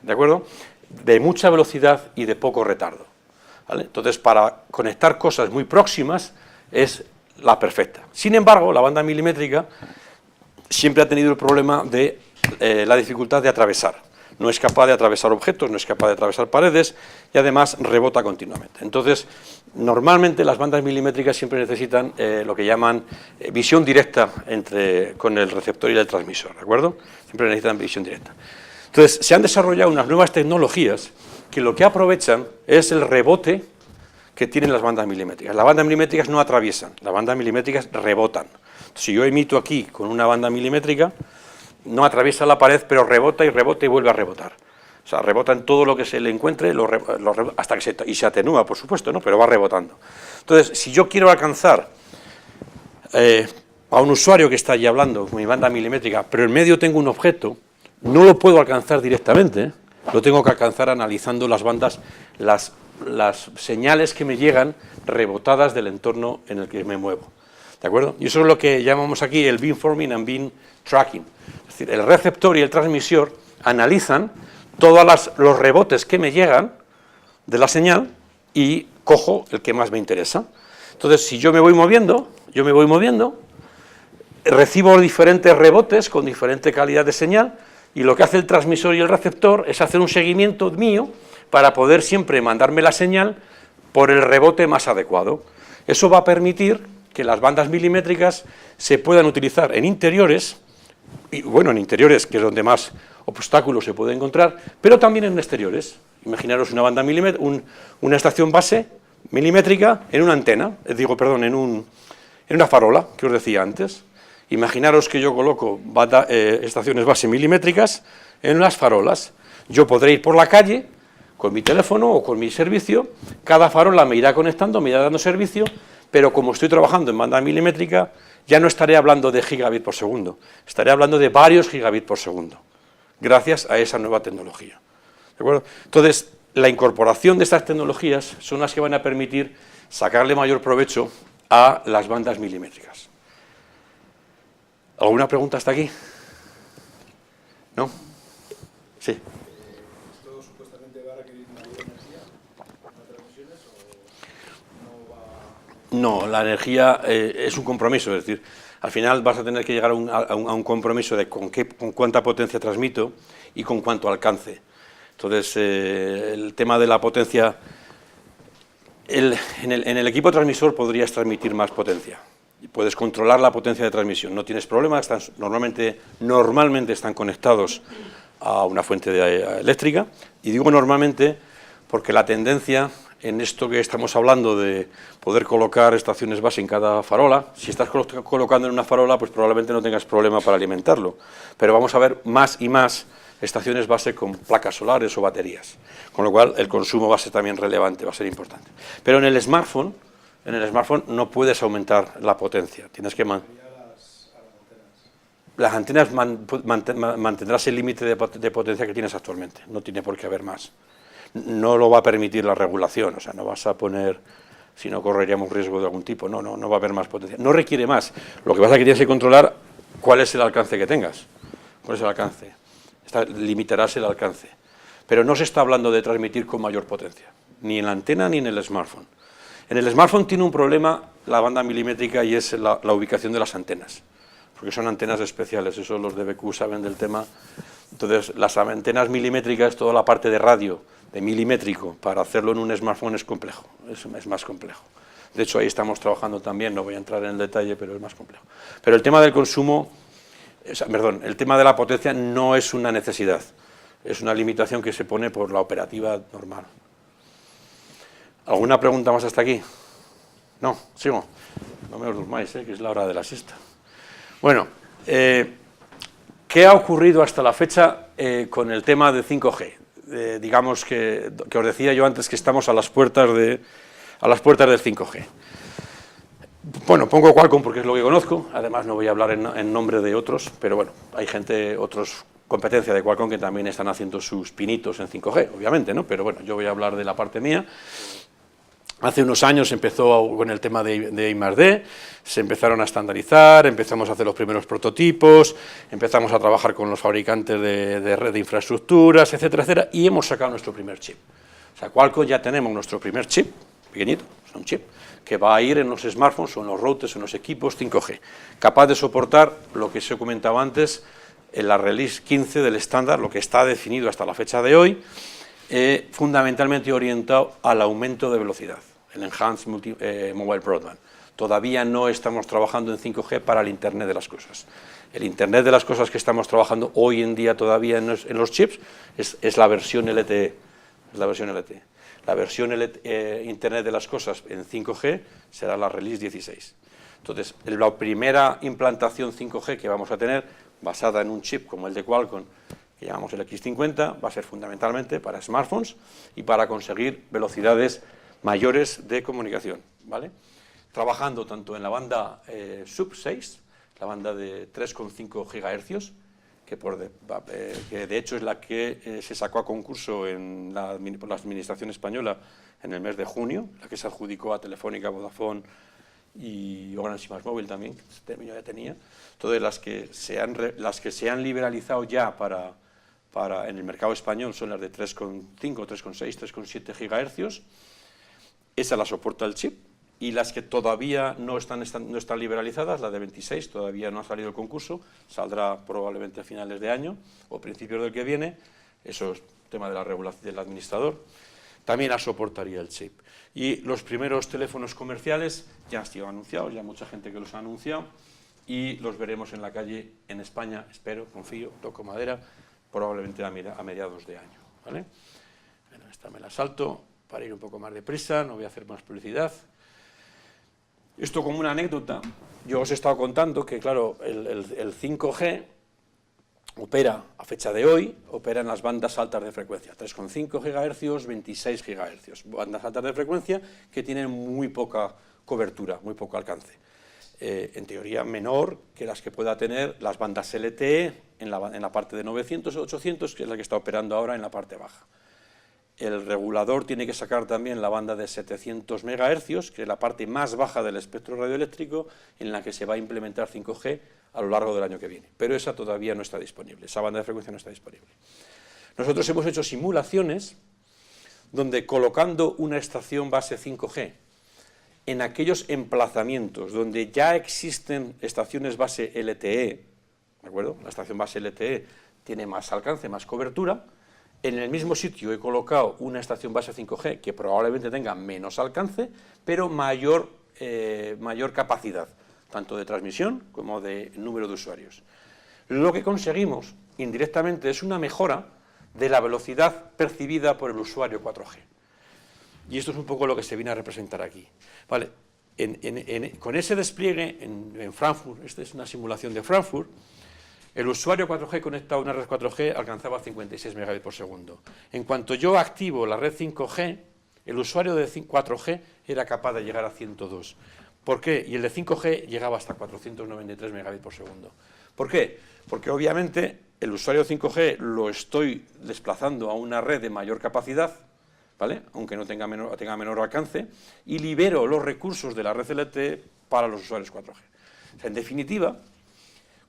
¿de acuerdo?, de mucha velocidad y de poco retardo, ¿vale? Entonces, para conectar cosas muy próximas es la perfecta. Sin embargo, la banda milimétrica siempre ha tenido el problema de la dificultad de atravesar. No es capaz de atravesar objetos, no es capaz de atravesar paredes y además rebota continuamente. Entonces, normalmente las bandas milimétricas siempre necesitan lo que llaman visión directa con el receptor y el transmisor, ¿de acuerdo? Siempre necesitan visión directa. Entonces, se han desarrollado unas nuevas tecnologías que lo que aprovechan es el rebote que tienen las bandas milimétricas. Las bandas milimétricas no atraviesan, las bandas milimétricas rebotan. Si yo emito aquí con una banda milimétrica, no atraviesa la pared, pero rebota y vuelve a rebotar. O sea, rebota en todo lo que se le encuentre, hasta que se atenúa, por supuesto, ¿no?, pero va rebotando. Entonces, si yo quiero alcanzar a un usuario que está allí hablando con mi banda milimétrica, pero en medio tengo un objeto, no lo puedo alcanzar directamente, lo tengo que alcanzar analizando las bandas, las señales que me llegan rebotadas del entorno en el que me muevo, ¿de acuerdo? Y eso es lo que llamamos aquí el beamforming and beam tracking, es decir, el receptor y el transmisor analizan todos los rebotes que me llegan de la señal y cojo el que más me interesa. Entonces, si yo me voy moviendo, recibo diferentes rebotes con diferente calidad de señal, y lo que hace el transmisor y el receptor es hacer un seguimiento mío para poder siempre mandarme la señal por el rebote más adecuado. Eso va a permitir que las bandas milimétricas se puedan utilizar en interiores, y bueno, en interiores, que es donde más obstáculos se puede encontrar, pero también en exteriores. Imaginaros una banda una estación base milimétrica en una antena, en una farola, que os decía antes. Imaginaros que yo coloco estaciones base milimétricas en las farolas. Yo podré ir por la calle con mi teléfono o con mi servicio, cada farola me irá conectando, me irá dando servicio, pero como estoy trabajando en banda milimétrica, ya no estaré hablando de gigabit por segundo, estaré hablando de varios gigabit por segundo, gracias a esa nueva tecnología. ¿De acuerdo? Entonces, la incorporación de estas tecnologías son las que van a permitir sacarle mayor provecho a las bandas milimétricas. ¿Alguna pregunta hasta aquí? ¿No? Sí. ¿Esto supuestamente va a requerir mayor energía en las transmisiones o no va...? No, la energía es un compromiso, es decir, al final vas a tener que llegar a un compromiso de con cuánta potencia transmito y con cuánto alcance. Entonces, el tema de la potencia, en el equipo transmisor podrías transmitir más potencia. Y puedes controlar la potencia de transmisión, no tienes problema, normalmente están conectados a una fuente eléctrica, y digo normalmente porque la tendencia en esto que estamos hablando de poder colocar estaciones base en cada farola, si estás colocando en una farola, pues probablemente no tengas problema para alimentarlo, pero vamos a ver más y más estaciones base con placas solares o baterías, con lo cual el consumo va a ser también relevante, va a ser importante. Pero en el smartphone no puedes aumentar la potencia, tienes que las antenas mantendrás el límite de potencia que tienes actualmente, no tiene por qué haber más. No lo va a permitir la regulación, o sea, no vas a poner, si no correríamos riesgo de algún tipo, no va a haber más potencia. No requiere más, lo que pasa es que tienes que controlar cuál es el alcance que tengas, cuál es el alcance, limitarás el alcance. Pero no se está hablando de transmitir con mayor potencia, ni en la antena ni en el smartphone. En el smartphone tiene un problema la banda milimétrica y es la ubicación de las antenas, porque son antenas especiales, eso los de BQ saben del tema. Entonces, las antenas milimétricas, toda la parte de radio, de milimétrico, para hacerlo en un smartphone es complejo, es más complejo. De hecho, ahí estamos trabajando también, no voy a entrar en el detalle, pero es más complejo. Pero el tema del consumo, el tema de la potencia no es una necesidad, es una limitación que se pone por la operativa normal. ¿Alguna pregunta más hasta aquí? No, sigo. No me os durmáis, que es la hora de la siesta. Bueno, ¿qué ha ocurrido hasta la fecha con el tema de 5G? Digamos que os decía yo antes que estamos a las puertas del 5G. Bueno, pongo Qualcomm porque es lo que conozco, además no voy a hablar en nombre de otros, pero bueno, hay otros competencia de Qualcomm que también están haciendo sus pinitos en 5G, obviamente, ¿no? Pero bueno, yo voy a hablar de la parte mía. Hace unos años empezó con el tema de I+D, se empezaron a estandarizar, empezamos a hacer los primeros prototipos, empezamos a trabajar con los fabricantes de red de infraestructuras, etcétera, etcétera, y hemos sacado nuestro primer chip. O sea, Qualcomm ya tenemos nuestro primer chip, pequeñito, es un chip, que va a ir en los smartphones o en los routers o en los equipos 5G, capaz de soportar lo que se comentaba antes, en la release 15 del estándar, lo que está definido hasta la fecha de hoy, fundamentalmente orientado al aumento de velocidad, el Enhanced Mobile Broadband. Todavía no estamos trabajando en 5G para el Internet de las cosas. El Internet de las cosas que estamos trabajando hoy en día todavía en los chips es la versión LTE. La versión Internet de las cosas en 5G será la release 16. Entonces, la primera implantación 5G que vamos a tener, basada en un chip como el de Qualcomm, que llamamos el X50, va a ser fundamentalmente para smartphones y para conseguir velocidades mayores de comunicación, ¿vale? Trabajando tanto en la banda sub 6, la banda de 3,5 GHz, que de hecho es la que se sacó a concurso por la Administración española en el mes de junio, la que se adjudicó a Telefónica, Vodafone y Orange y MásMóvil también, que este término ya tenía. Entonces, las que se han liberalizado ya en el mercado español son las de 3,5, 3,6, 3,7 gigahercios. Esa la soporta el chip. Y las que todavía no están liberalizadas, la de 26, todavía no ha salido el concurso, saldrá probablemente a finales de año o principios del que viene, eso es tema de la regulación del administrador, también la soportaría el chip. Y los primeros teléfonos comerciales ya han sido anunciados, ya mucha gente que los ha anunciado, y los veremos en la calle en España, espero, confío, toco madera, probablemente a mediados de año. ¿Vale? Bueno, esta me la salto para ir un poco más deprisa, no voy a hacer más publicidad. Esto como una anécdota, yo os he estado contando que, claro, el 5G opera, a fecha de hoy, opera en las bandas altas de frecuencia, 3,5 GHz, 26 GHz, bandas altas de frecuencia que tienen muy poca cobertura, muy poco alcance. En teoría menor que las que pueda tener las bandas LTE en la parte de 900 o 800, que es la que está operando ahora en la parte baja. El regulador tiene que sacar también la banda de 700 MHz, que es la parte más baja del espectro radioeléctrico, en la que se va a implementar 5G a lo largo del año que viene. Pero esa todavía no está disponible, esa banda de frecuencia no está disponible. Nosotros hemos hecho simulaciones donde, colocando una estación base 5G en aquellos emplazamientos donde ya existen estaciones base LTE, ¿de acuerdo? La estación base LTE tiene más alcance, más cobertura. En el mismo sitio he colocado una estación base 5G que probablemente tenga menos alcance, pero mayor capacidad, tanto de transmisión como de número de usuarios. Lo que conseguimos indirectamente es una mejora de la velocidad percibida por el usuario 4G. Y esto es un poco lo que se viene a representar aquí. Vale, con ese despliegue en Frankfurt, esta es una simulación de Frankfurt, el usuario 4G conectado a una red 4G alcanzaba 56 megabits por segundo. En cuanto yo activo la red 5G, el usuario de 4G era capaz de llegar a 102. ¿Por qué? Y el de 5G llegaba hasta 493 megabits por segundo. ¿Por qué? Porque obviamente el usuario de 5G lo estoy desplazando a una red de mayor capacidad, ¿vale? Aunque no tenga menor alcance, y libero los recursos de la red LTE para los usuarios 4G. O sea, en definitiva,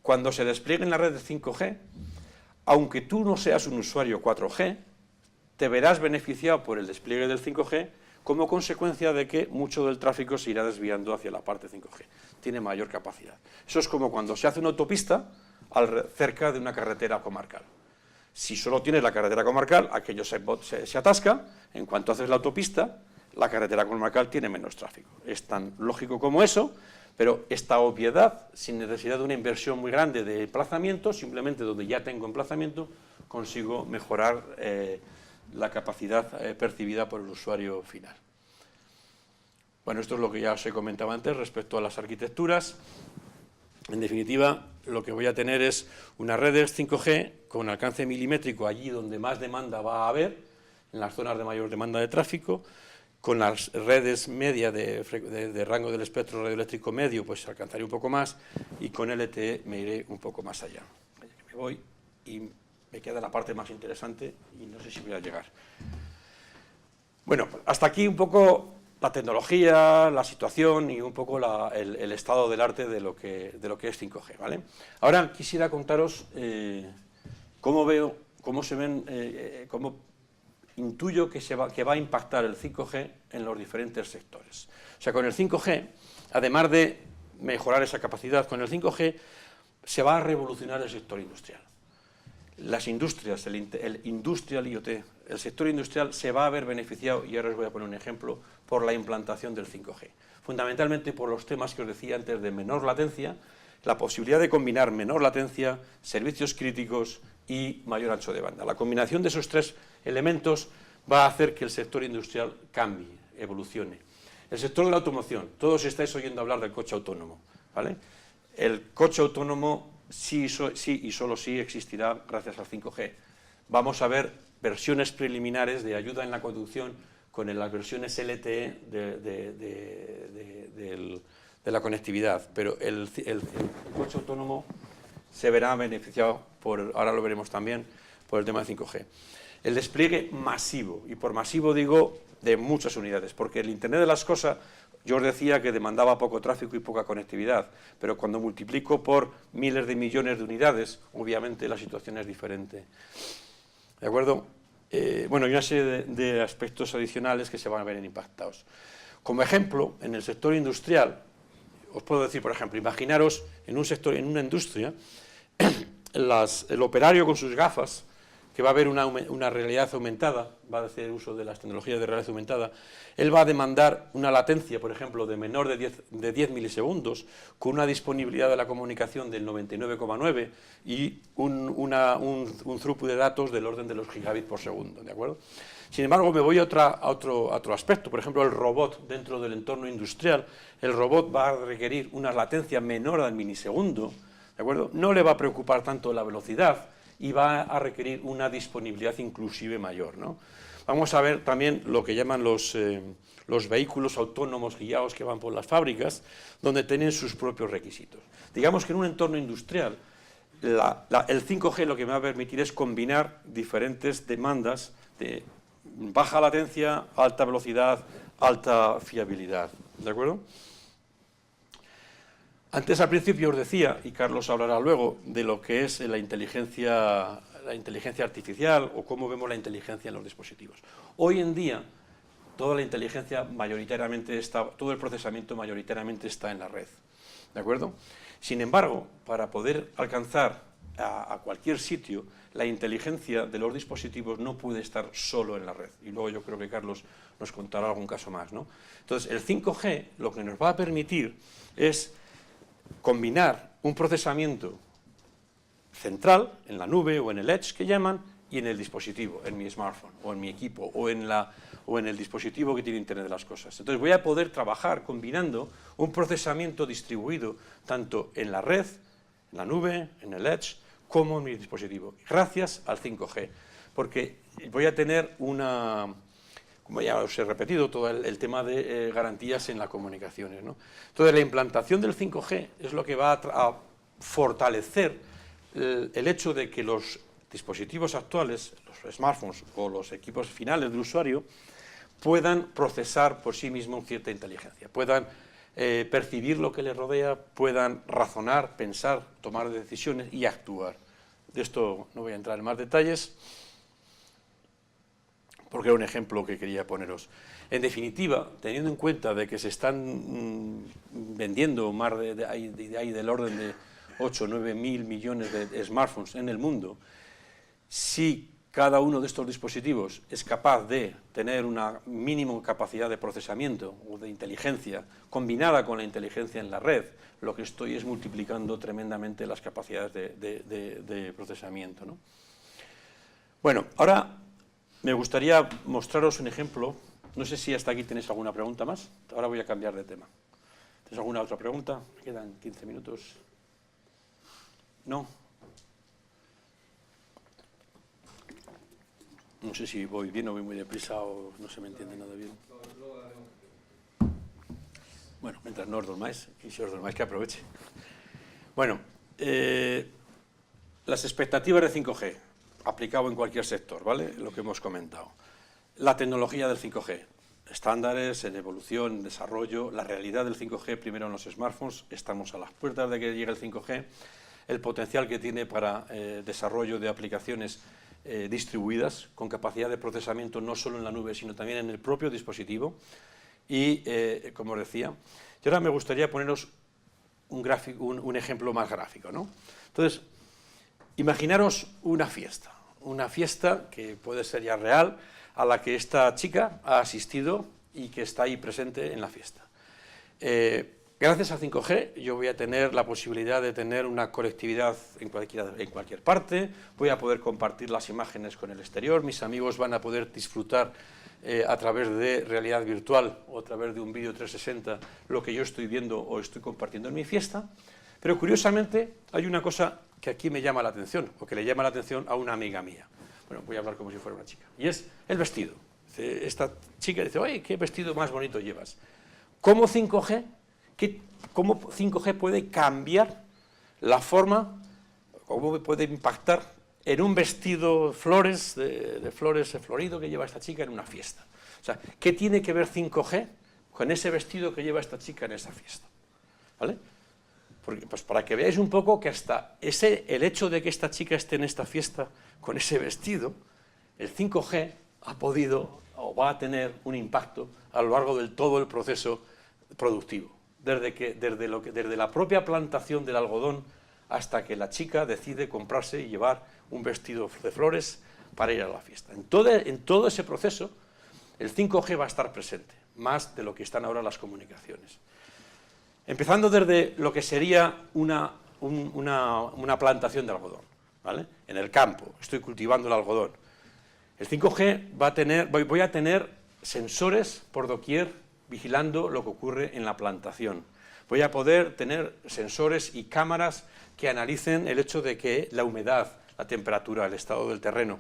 cuando se despliegue en la red de 5G, aunque tú no seas un usuario 4G, te verás beneficiado por el despliegue del 5G como consecuencia de que mucho del tráfico se irá desviando hacia la parte 5G. Tiene mayor capacidad. Eso es como cuando se hace una autopista cerca de una carretera comarcal. Si solo tienes la carretera comarcal, aquello se atasca. En cuanto haces la autopista, la carretera comarcal tiene menos tráfico. Es tan lógico como eso. Pero esta obviedad, sin necesidad de una inversión muy grande de emplazamiento, simplemente donde ya tengo emplazamiento, consigo mejorar la capacidad percibida por el usuario final. Bueno, esto es lo que ya os he comentado antes respecto a las arquitecturas. En definitiva, lo que voy a tener es una red 5G con alcance milimétrico allí donde más demanda va a haber, en las zonas de mayor demanda de tráfico. Con las redes media de rango del espectro radioeléctrico medio, pues alcanzaré un poco más, y con LTE me iré un poco más allá. Me voy y me queda la parte más interesante y no sé si voy a llegar. Bueno, hasta aquí un poco la tecnología, la situación y un poco el estado del arte de lo que es 5G, ¿vale? Ahora quisiera contaros cómo intuyo que va a impactar el 5G en los diferentes sectores. O sea, con el 5G, además de mejorar esa capacidad, con el 5G se va a revolucionar el sector industrial. Las industrias, el Industrial IoT, el sector industrial se va a ver beneficiado, y ahora os voy a poner un ejemplo, por la implantación del 5G. Fundamentalmente por los temas que os decía antes de menor latencia, la posibilidad de combinar menor latencia, servicios críticos y mayor ancho de banda. La combinación de esos tres elementos va a hacer que el sector industrial cambie, evolucione. El sector de la automoción, todos estáis oyendo hablar del coche autónomo, ¿vale? El coche autónomo sí y solo sí existirá gracias al 5G. Vamos a ver versiones preliminares de ayuda en la conducción con las versiones LTE de la conectividad, pero el coche autónomo se verá beneficiado, ahora lo veremos también, por el tema de 5G. El despliegue masivo, y por masivo digo de muchas unidades, porque el Internet de las cosas, yo os decía que demandaba poco tráfico y poca conectividad, pero cuando multiplico por miles de millones de unidades, obviamente la situación es diferente. ¿De acuerdo? Bueno, hay una serie de aspectos adicionales que se van a ver impactados. Como ejemplo, en el sector industrial, os puedo decir, por ejemplo, imaginaros en un sector, en una industria, el operario con sus gafas, que va a haber una realidad aumentada, va a hacer uso de las tecnologías de realidad aumentada, él va a demandar una latencia, por ejemplo, de menor de 10 milisegundos, con una disponibilidad de la comunicación del 99,9 y un throughput de datos del orden de los gigabits por segundo, ¿de acuerdo? Sin embargo, me voy a otro aspecto, por ejemplo, el robot dentro del entorno industrial. El robot va a requerir una latencia menor al milisegundo, ¿de acuerdo? No le va a preocupar tanto la velocidad y va a requerir una disponibilidad inclusive mayor, ¿no? Vamos a ver también lo que llaman los vehículos autónomos guiados que van por las fábricas, donde tienen sus propios requisitos. Digamos que en un entorno industrial, el 5G lo que me va a permitir es combinar diferentes demandas de baja latencia, alta velocidad, alta fiabilidad, ¿de acuerdo? Antes, al principio, os decía, y Carlos hablará luego, de lo que es la inteligencia artificial o cómo vemos la inteligencia en los dispositivos. Hoy en día, toda la inteligencia mayoritariamente todo el procesamiento mayoritariamente está en la red, ¿de acuerdo? Sin embargo, para poder alcanzar a cualquier sitio, la inteligencia de los dispositivos no puede estar solo en la red. Y luego yo creo que Carlos nos contará algún caso más, ¿no? Entonces, el 5G lo que nos va a permitir es combinar un procesamiento central, en la nube o en el edge que llaman, y en el dispositivo, en mi smartphone, o en mi equipo, o en el dispositivo que tiene Internet de las cosas. Entonces voy a poder trabajar combinando un procesamiento distribuido tanto en la red, en la nube, en el edge, como en mi dispositivo, gracias al 5G, porque voy a tener como ya os he repetido, todo el tema de garantías en las comunicaciones, ¿no? Entonces, la implantación del 5G es lo que va a fortalecer el hecho de que los dispositivos actuales, los smartphones o los equipos finales del usuario, puedan procesar por sí mismos cierta inteligencia, puedan percibir lo que les rodea, puedan razonar, pensar, tomar decisiones y actuar. De esto no voy a entrar en más detalles, porque era un ejemplo que quería poneros. En definitiva, teniendo en cuenta de que se están vendiendo más del orden de 8 o 9 mil millones de smartphones en el mundo, si cada uno de estos dispositivos es capaz de tener una mínima capacidad de procesamiento o de inteligencia combinada con la inteligencia en la red, lo que estoy es multiplicando tremendamente las capacidades de procesamiento, ¿no? Bueno, ahora me gustaría mostraros un ejemplo. No sé si hasta aquí tenéis alguna pregunta más. Ahora voy a cambiar de tema. ¿Tenéis alguna otra pregunta? Me quedan 15 minutos. ¿No? No sé si voy bien o voy muy deprisa o no se me entiende nada bien. Bueno, mientras no os dormáis, y si os dormáis que aproveche. Bueno, las expectativas de 5G, aplicado en cualquier sector, ¿vale? Lo que hemos comentado. La tecnología del 5G, estándares, en evolución, en desarrollo, la realidad del 5G, primero en los smartphones, estamos a las puertas de que llegue el 5G, el potencial que tiene para desarrollo de aplicaciones distribuidas, con capacidad de procesamiento no solo en la nube, sino también en el propio dispositivo, y, como os decía, y ahora me gustaría poneros un ejemplo más gráfico, ¿no? Entonces, imaginaros una fiesta que puede ser ya real, a la que esta chica ha asistido y que está ahí presente en la fiesta. Gracias al 5G yo voy a tener la posibilidad de tener una conectividad en cualquier parte, voy a poder compartir las imágenes con el exterior, mis amigos van a poder disfrutar a través de realidad virtual o a través de un vídeo 360 lo que yo estoy viendo o estoy compartiendo en mi fiesta, pero curiosamente hay una cosa que aquí me llama la atención, o que le llama la atención a una amiga mía. Bueno, voy a hablar como si fuera una chica. Y es el vestido. Esta chica dice, oye, ¿qué vestido más bonito llevas? ¿Cómo 5G puede cambiar la forma cómo puede impactar en un vestido flores, de flores florido que lleva esta chica en una fiesta. O sea, ¿qué tiene que ver 5G con ese vestido que lleva esta chica en esa fiesta? ¿Vale? Porque, pues para que veáis un poco que hasta el hecho de que esta chica esté en esta fiesta con ese vestido, el 5G ha podido o va a tener un impacto a lo largo de todo el proceso productivo, desde la propia plantación del algodón hasta que la chica decide comprarse y llevar un vestido de flores para ir a la fiesta. En todo ese proceso, el 5G va a estar presente, más de lo que están ahora las comunicaciones. Empezando desde lo que sería una plantación de algodón, ¿vale? En el campo, estoy cultivando el algodón. El 5G voy a tener sensores por doquier vigilando lo que ocurre en la plantación. Voy a poder tener sensores y cámaras que analicen el hecho de que la humedad, la temperatura, el estado del terreno,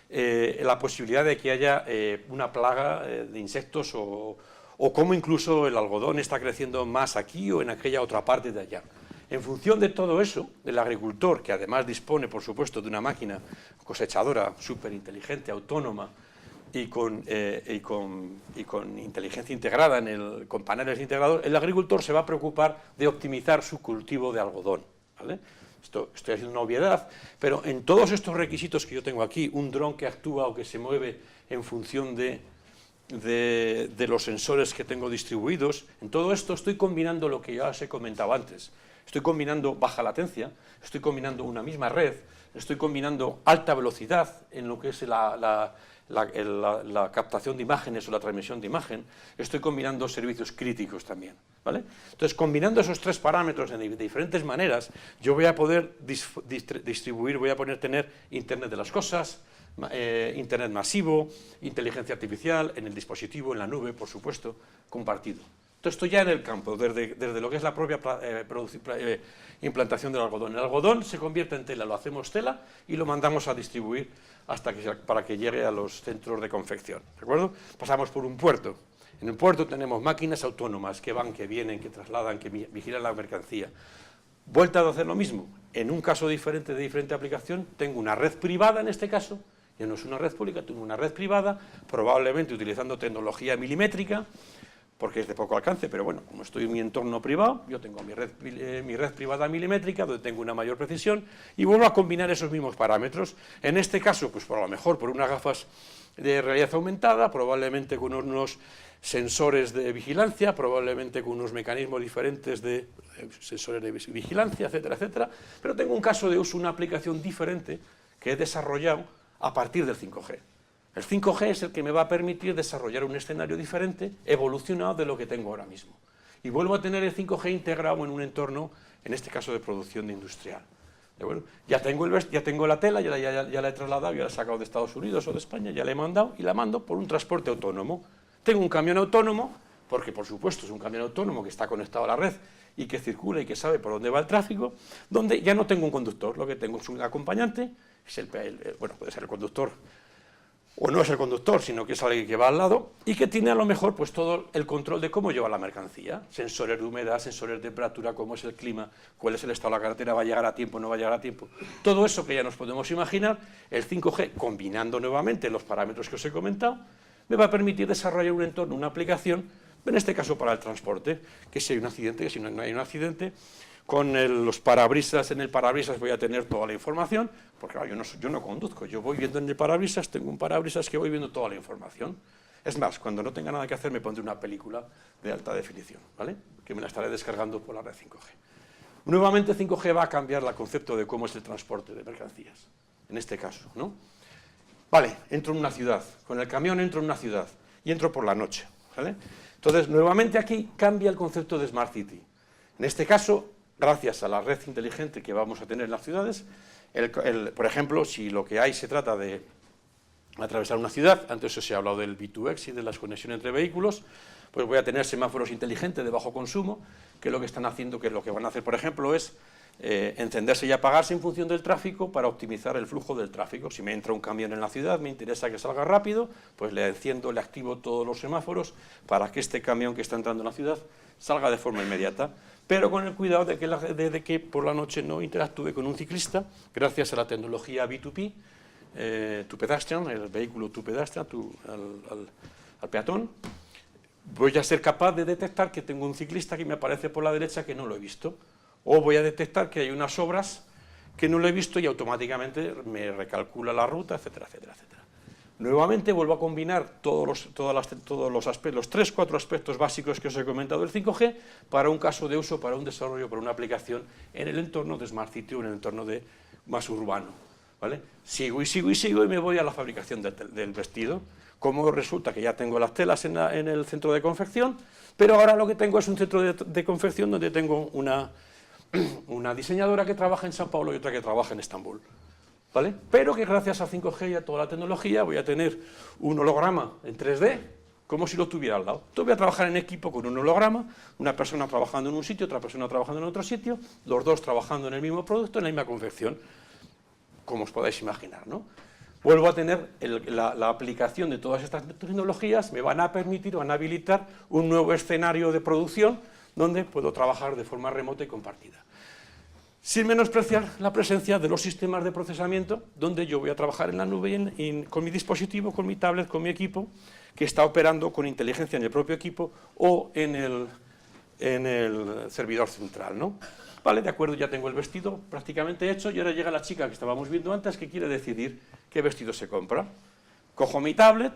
la posibilidad de que haya una plaga de insectos o cómo incluso el algodón está creciendo más aquí o en aquella otra parte de allá. En función de todo eso, el agricultor, que además dispone, por supuesto, de una máquina cosechadora súper inteligente, autónoma y con inteligencia integrada, con paneles integrados, el agricultor se va a preocupar de optimizar su cultivo de algodón, ¿vale? Estoy haciendo una obviedad, pero en todos estos requisitos que yo tengo aquí, un dron que actúa o que se mueve en función de los sensores que tengo distribuidos, en todo esto estoy combinando lo que ya os he comentado antes. Estoy combinando baja latencia, estoy combinando una misma red, estoy combinando alta velocidad en lo que es la captación de imágenes o la transmisión de imagen, estoy combinando servicios críticos también, ¿vale? Entonces, combinando esos tres parámetros de diferentes maneras, yo voy a poder distribuir, voy a poder tener Internet de las cosas, Internet masivo, inteligencia artificial, en el dispositivo, en la nube, por supuesto, compartido. Todo esto ya en el campo, desde lo que es la propia implantación del algodón. El algodón se convierte en tela, lo hacemos tela y lo mandamos a distribuir para que llegue a los centros de confección, ¿de acuerdo? Pasamos por un puerto. En el puerto tenemos máquinas autónomas que van, que vienen, que trasladan, que vigilan la mercancía. Vuelta a hacer lo mismo. En un caso diferente, de diferente aplicación, tengo una red privada en este caso, ya no es una red pública, tengo una red privada, probablemente utilizando tecnología milimétrica, porque es de poco alcance, pero bueno, como estoy en mi entorno privado, yo tengo mi red privada milimétrica, donde tengo una mayor precisión, y vuelvo a combinar esos mismos parámetros. En este caso, pues por lo mejor por unas gafas de realidad aumentada, probablemente con unos sensores de vigilancia, probablemente con unos mecanismos diferentes de sensores de vigilancia, etcétera, etcétera, pero tengo un caso de uso, una aplicación diferente que he desarrollado a partir del 5G. El 5G es el que me va a permitir desarrollar un escenario diferente, evolucionado de lo que tengo ahora mismo. Y vuelvo a tener el 5G integrado en un entorno, en este caso de producción industrial. Bueno, ya tengo la tela, ya la he trasladado, ya la he sacado de Estados Unidos o de España, ya la he mandado y la mando por un transporte autónomo. Tengo un camión autónomo, porque por supuesto es un camión autónomo que está conectado a la red y que circula y que sabe por dónde va el tráfico, donde ya no tengo un conductor, lo que tengo es un acompañante, bueno, puede ser el conductor, o no es el conductor, sino que es alguien que va al lado y que tiene a lo mejor pues todo el control de cómo lleva la mercancía, sensores de humedad, sensores de temperatura, cómo es el clima, cuál es el estado de la carretera, va a llegar a tiempo, no va a llegar a tiempo. Todo eso que ya nos podemos imaginar, el 5G, combinando nuevamente los parámetros que os he comentado, me va a permitir desarrollar un entorno, una aplicación, en este caso para el transporte, que si hay un accidente, que si no hay un accidente, con los parabrisas, en el parabrisas voy a tener toda la información, porque claro, yo no conduzco, yo voy viendo en el parabrisas, tengo un parabrisas que voy viendo toda la información. Es más, cuando no tenga nada que hacer me pondré una película de alta definición, ¿vale? Que me la estaré descargando por la red 5G. Nuevamente 5G va a cambiar el concepto de cómo es el transporte de mercancías, en este caso, ¿no? Vale, entro en una ciudad, con el camión entro en una ciudad y entro por la noche, ¿vale? Entonces, nuevamente aquí cambia el concepto de Smart City. En este caso, gracias a la red inteligente que vamos a tener en las ciudades, por ejemplo, si lo que hay se trata de atravesar una ciudad, antes os he hablado del V2X y de las conexiones entre vehículos, pues voy a tener semáforos inteligentes de bajo consumo, que lo que están haciendo, que lo que van a hacer, por ejemplo, es encenderse y apagarse en función del tráfico para optimizar el flujo del tráfico. Si me entra un camión en la ciudad, me interesa que salga rápido, pues le enciendo, le activo todos los semáforos para que este camión que está entrando en la ciudad salga de forma inmediata. pero con el cuidado de que por la noche no interactúe con un ciclista, gracias a la tecnología B2P, to pedestrian, el vehículo to pedestrian, al peatón. Voy a ser capaz de detectar que tengo un ciclista que me aparece por la derecha que no lo he visto, o voy a detectar que hay unas obras que no lo he visto y automáticamente me recalcula la ruta, etcétera, etcétera, etcétera. Nuevamente vuelvo a combinar los 3-4 aspectos básicos que os he comentado del 5G para un caso de uso, para un desarrollo, para una aplicación en el entorno de Smart City o en el entorno más urbano, ¿vale? Sigo y me voy a la fabricación del vestido. Como resulta que ya tengo las telas en el centro de confección, pero ahora lo que tengo es un centro de confección donde tengo una diseñadora que trabaja en Sao Paulo y otra que trabaja en Estambul, ¿vale? Pero que gracias a 5G y a toda la tecnología voy a tener un holograma en 3D, como si lo tuviera al lado. Yo voy a trabajar en equipo con un holograma, una persona trabajando en un sitio, otra persona trabajando en otro sitio, los dos trabajando en el mismo producto, en la misma confección, como os podáis imaginar, ¿no? Vuelvo a tener la aplicación de todas estas tecnologías, me van a permitir, van a habilitar un nuevo escenario de producción donde puedo trabajar de forma remota y compartida. Sin menospreciar la presencia de los sistemas de procesamiento, donde yo voy a trabajar en la nube con mi dispositivo, con mi tablet, con mi equipo, que está operando con inteligencia en el propio equipo o en el servidor central, ¿no? Vale, de acuerdo, ya tengo el vestido prácticamente hecho y ahora llega la chica que estábamos viendo antes que quiere decidir qué vestido se compra. Cojo mi tablet,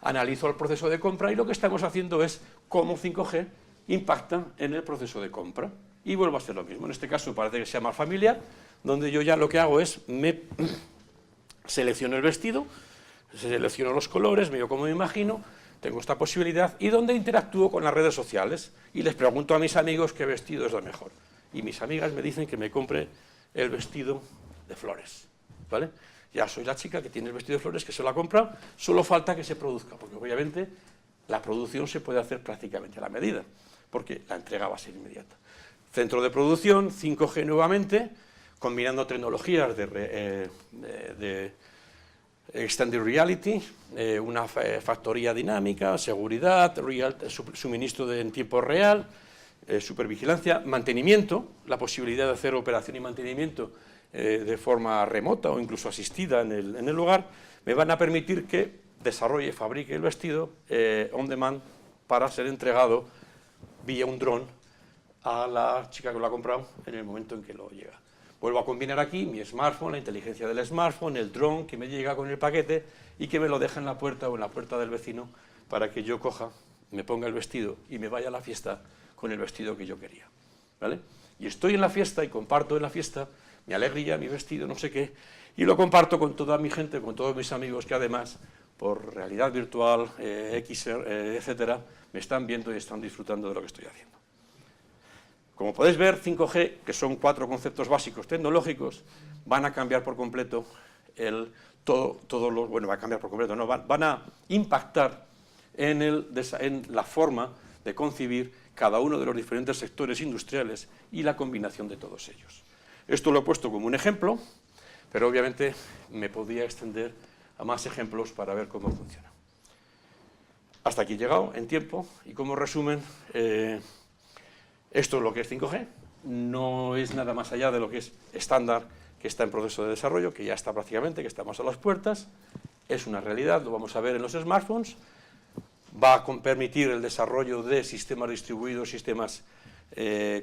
analizo el proceso de compra y lo que estamos haciendo es cómo 5G impacta en el proceso de compra. Y vuelvo a hacer lo mismo. En este caso parece que sea más familiar, donde yo ya lo que hago es me selecciono el vestido, selecciono los colores, veo cómo me imagino, tengo esta posibilidad y donde interactúo con las redes sociales y les pregunto a mis amigos qué vestido es lo mejor. Y mis amigas me dicen que me compre el vestido de flores, ¿vale? Ya soy la chica que tiene el vestido de flores, que se lo ha comprado, solo falta que se produzca, porque obviamente la producción se puede hacer prácticamente a la medida, porque la entrega va a ser inmediata. Centro de producción, 5G nuevamente, combinando tecnologías de Extended Reality, una factoría dinámica, seguridad, suministro en tiempo real, supervigilancia, mantenimiento, la posibilidad de hacer operación y mantenimiento de forma remota o incluso asistida en el lugar, me van a permitir que desarrolle y fabrique el vestido on demand para ser entregado vía un dron a la chica que lo ha comprado en el momento en que lo llega. Vuelvo a combinar aquí mi smartphone, la inteligencia del smartphone, el dron que me llega con el paquete y que me lo deja en la puerta o en la puerta del vecino para que yo coja, me ponga el vestido y me vaya a la fiesta con el vestido que yo quería, ¿vale? Y estoy en la fiesta y comparto en la fiesta mi alegría, mi vestido, no sé qué, y lo comparto con toda mi gente, con todos mis amigos que además, por realidad virtual, etcétera, me están viendo y están disfrutando de lo que estoy haciendo. Como podéis ver, 5G, que son 4 conceptos básicos tecnológicos, van a cambiar por completo va a cambiar por completo, no, van a impactar en la forma de concebir cada uno de los diferentes sectores industriales y la combinación de todos ellos. Esto lo he puesto como un ejemplo, pero obviamente me podría extender a más ejemplos para ver cómo funciona. Hasta aquí he llegado en tiempo y como resumen, esto es lo que es 5G, no es nada más allá de lo que es estándar que está en proceso de desarrollo, que ya está prácticamente, que estamos a las puertas, es una realidad, lo vamos a ver en los smartphones, va a permitir el desarrollo de sistemas distribuidos, sistemas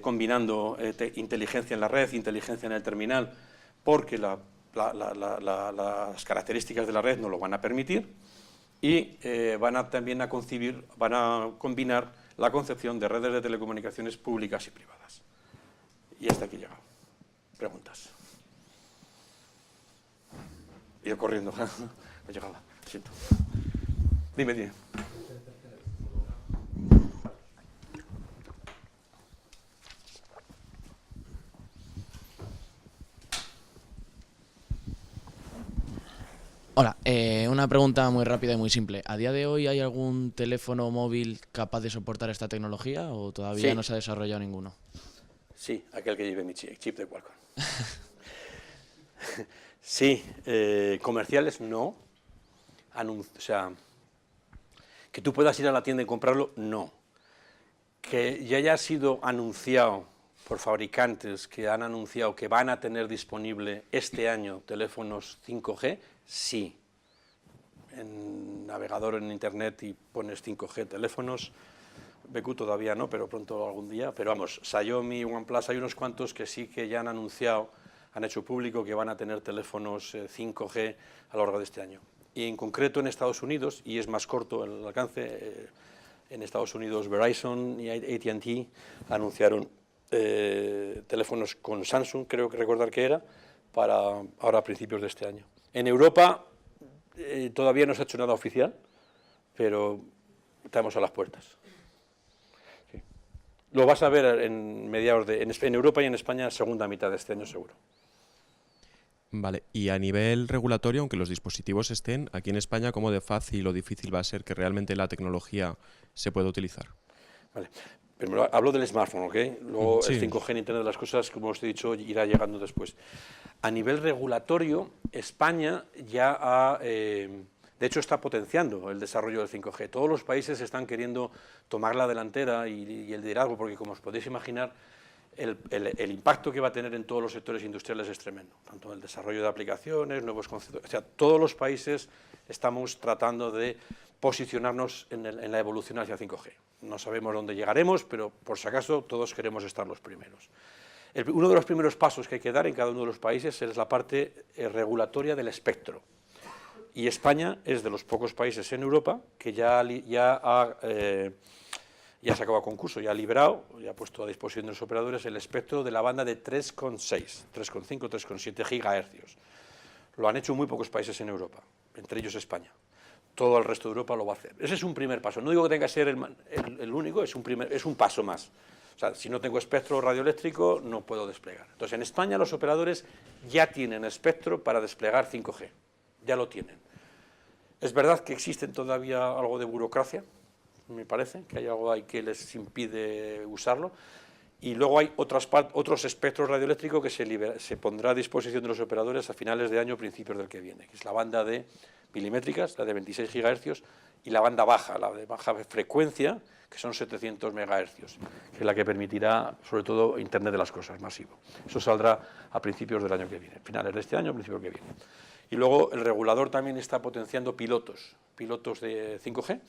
combinando inteligencia en la red, inteligencia en el terminal, porque las características de la red nos lo van a permitir y van a combinar la concepción de redes de telecomunicaciones públicas y privadas. Y hasta aquí he llegado. Preguntas. Ir corriendo. No llegaba. Siento. Dime. Hola, una pregunta muy rápida y muy simple. ¿A día de hoy hay algún teléfono móvil capaz de soportar esta tecnología o todavía no se ha desarrollado ninguno? Sí, aquel que lleve mi chip de Qualcomm. Sí, comerciales no. O sea, que tú puedas ir a la tienda y comprarlo, no. Que ya haya sido anunciado por fabricantes que han anunciado que van a tener disponible este año teléfonos 5G, sí. En navegador en internet y pones 5G teléfonos, BQ todavía no, pero pronto algún día, pero vamos, Xiaomi, OnePlus, hay unos cuantos que sí que ya han anunciado, han hecho público que van a tener teléfonos 5G a lo largo de este año. Y en concreto en Estados Unidos, y es más corto el alcance, en Estados Unidos Verizon y AT&T anunciaron teléfonos con Samsung, creo que recordar que era, para ahora a principios de este año. En Europa todavía no se ha hecho nada oficial, pero estamos a las puertas. Sí. Lo vas a ver en mediados en Europa y en España segunda mitad de este año seguro. Vale, y a nivel regulatorio, aunque los dispositivos estén, aquí en España, ¿cómo de fácil o difícil va a ser que realmente la tecnología se pueda utilizar? Vale. Primero hablo del smartphone, ¿ok? Luego sí. El 5G en Internet de las cosas, como os he dicho, irá llegando después. A nivel regulatorio, España ya ha, de hecho, está potenciando el desarrollo del 5G. Todos los países están queriendo tomar la delantera y el liderazgo, porque como os podéis imaginar, el impacto que va a tener en todos los sectores industriales es tremendo, tanto en el desarrollo de aplicaciones, nuevos conceptos, o sea, todos los países estamos tratando de posicionarnos en la evolución hacia 5G. No sabemos dónde llegaremos, pero por si acaso todos queremos estar los primeros. Uno de los primeros pasos que hay que dar en cada uno de los países es la parte regulatoria del espectro. Y España es de los pocos países en Europa que ya se ha acabado concurso, ya ha liberado, ya ha puesto a disposición de los operadores el espectro de la banda de 3,6, 3,5, 3,7 gigahercios. Lo han hecho muy pocos países en Europa, entre ellos España. Todo el resto de Europa lo va a hacer. Ese es un primer paso. No digo que tenga que ser el único, es un paso más. O sea, si no tengo espectro radioeléctrico, no puedo desplegar. Entonces, en España los operadores ya tienen espectro para desplegar 5G. Ya lo tienen. Es verdad que existen todavía algo de burocracia, me parece, que hay algo ahí que les impide usarlo, y luego hay otros espectros radioeléctricos que se pondrá a disposición de los operadores a finales de año, principios del que viene, que es la banda de milimétricas, la de 26 GHz, y la banda baja, la de baja frecuencia, que son 700 MHz, que es la que permitirá, sobre todo, Internet de las cosas masivo. Eso saldrá a principios del año que viene, finales de este año, principios del que viene. Y luego el regulador también está potenciando pilotos de 5G.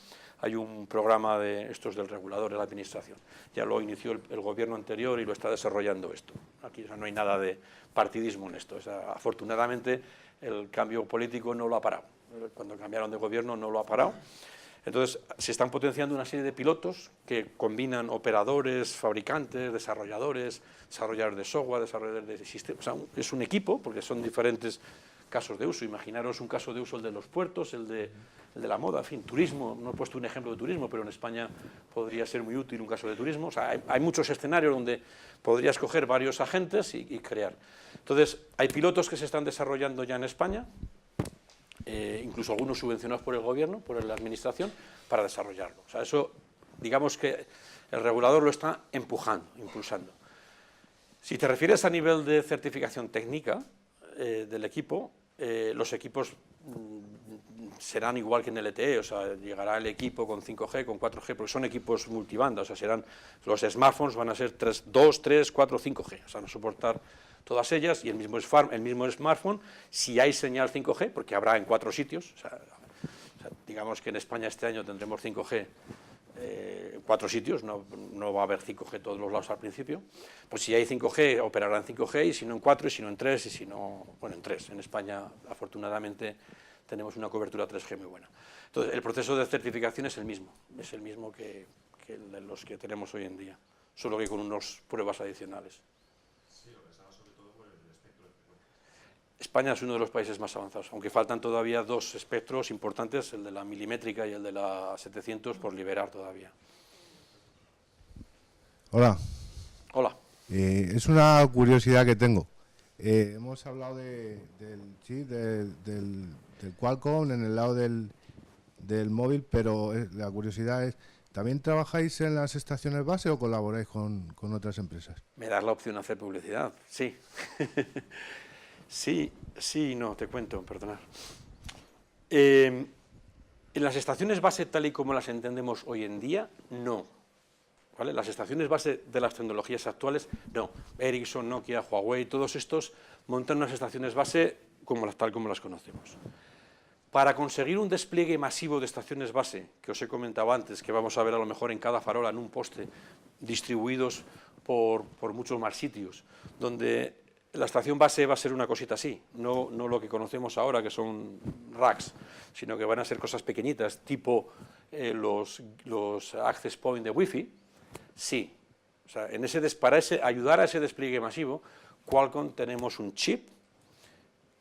Hay un programa de estos del regulador de la administración. Ya lo inició el gobierno anterior y lo está desarrollando esto. Aquí no hay nada de partidismo en esto. O sea, afortunadamente el cambio político no lo ha parado. Cuando cambiaron de gobierno no lo ha parado. Entonces se están potenciando una serie de pilotos que combinan operadores, fabricantes, desarrolladores de software, desarrolladores de sistemas. O sea, es un equipo, porque son diferentes casos de uso. Imaginaros un caso de uso, el de los puertos, el de la moda, en fin, turismo. No he puesto un ejemplo de turismo, pero en España podría ser muy útil un caso de turismo. O sea, hay muchos escenarios donde podrías coger varios agentes y crear. Entonces, hay pilotos que se están desarrollando ya en España, incluso algunos subvencionados por el gobierno, por la administración, para desarrollarlo. O sea, eso, digamos que el regulador lo está impulsando. Si te refieres a nivel de certificación técnica del equipo, los equipos serán igual que en el LTE, o sea, llegará el equipo con 5G, con 4G, porque son equipos multibanda, o sea, los smartphones van a ser 2, 3, 4, 5G, o sea, no soportar todas ellas, y el mismo smartphone, si hay señal 5G, porque habrá en 4 sitios, o sea, digamos que en España este año tendremos 5G en 4 sitios, no va a haber 5G todos los lados al principio, pues si hay 5G operará en 5G, y si no en 4, y si no en 3, y si no, bueno, en 3. En España, afortunadamente, tenemos una cobertura 3G muy buena. Entonces, el proceso de certificación es el mismo que los que tenemos hoy en día, solo que con unas pruebas adicionales. Sí, lo pensaba sobre todo por el espectro de frecuencia. España es uno de los países más avanzados, aunque faltan todavía 2 espectros importantes, el de la milimétrica y el de la 700, por liberar todavía. Hola. Hola. Es una curiosidad que tengo. Hemos hablado del chip, del Qualcomm en el lado del móvil, pero la curiosidad es, ¿también trabajáis en las estaciones base o colaboráis con otras empresas? ¿Me das la opción de hacer publicidad? Sí. Sí, no, te cuento, perdonad. En las estaciones base, tal y como las entendemos hoy en día, no. ¿vale? Las estaciones base de las tecnologías actuales, no. Ericsson, Nokia, Huawei, todos estos montan unas estaciones base tal como las conocemos. Para conseguir un despliegue masivo de estaciones base, que os he comentado antes, que vamos a ver a lo mejor en cada farola, en un poste, distribuidos por muchos más sitios, donde la estación base va a ser una cosita así, no lo que conocemos ahora, que son racks, sino que van a ser cosas pequeñitas, tipo los access point de Wi-Fi, sí. O sea, para ayudar a ese despliegue masivo, Qualcomm tenemos un chip,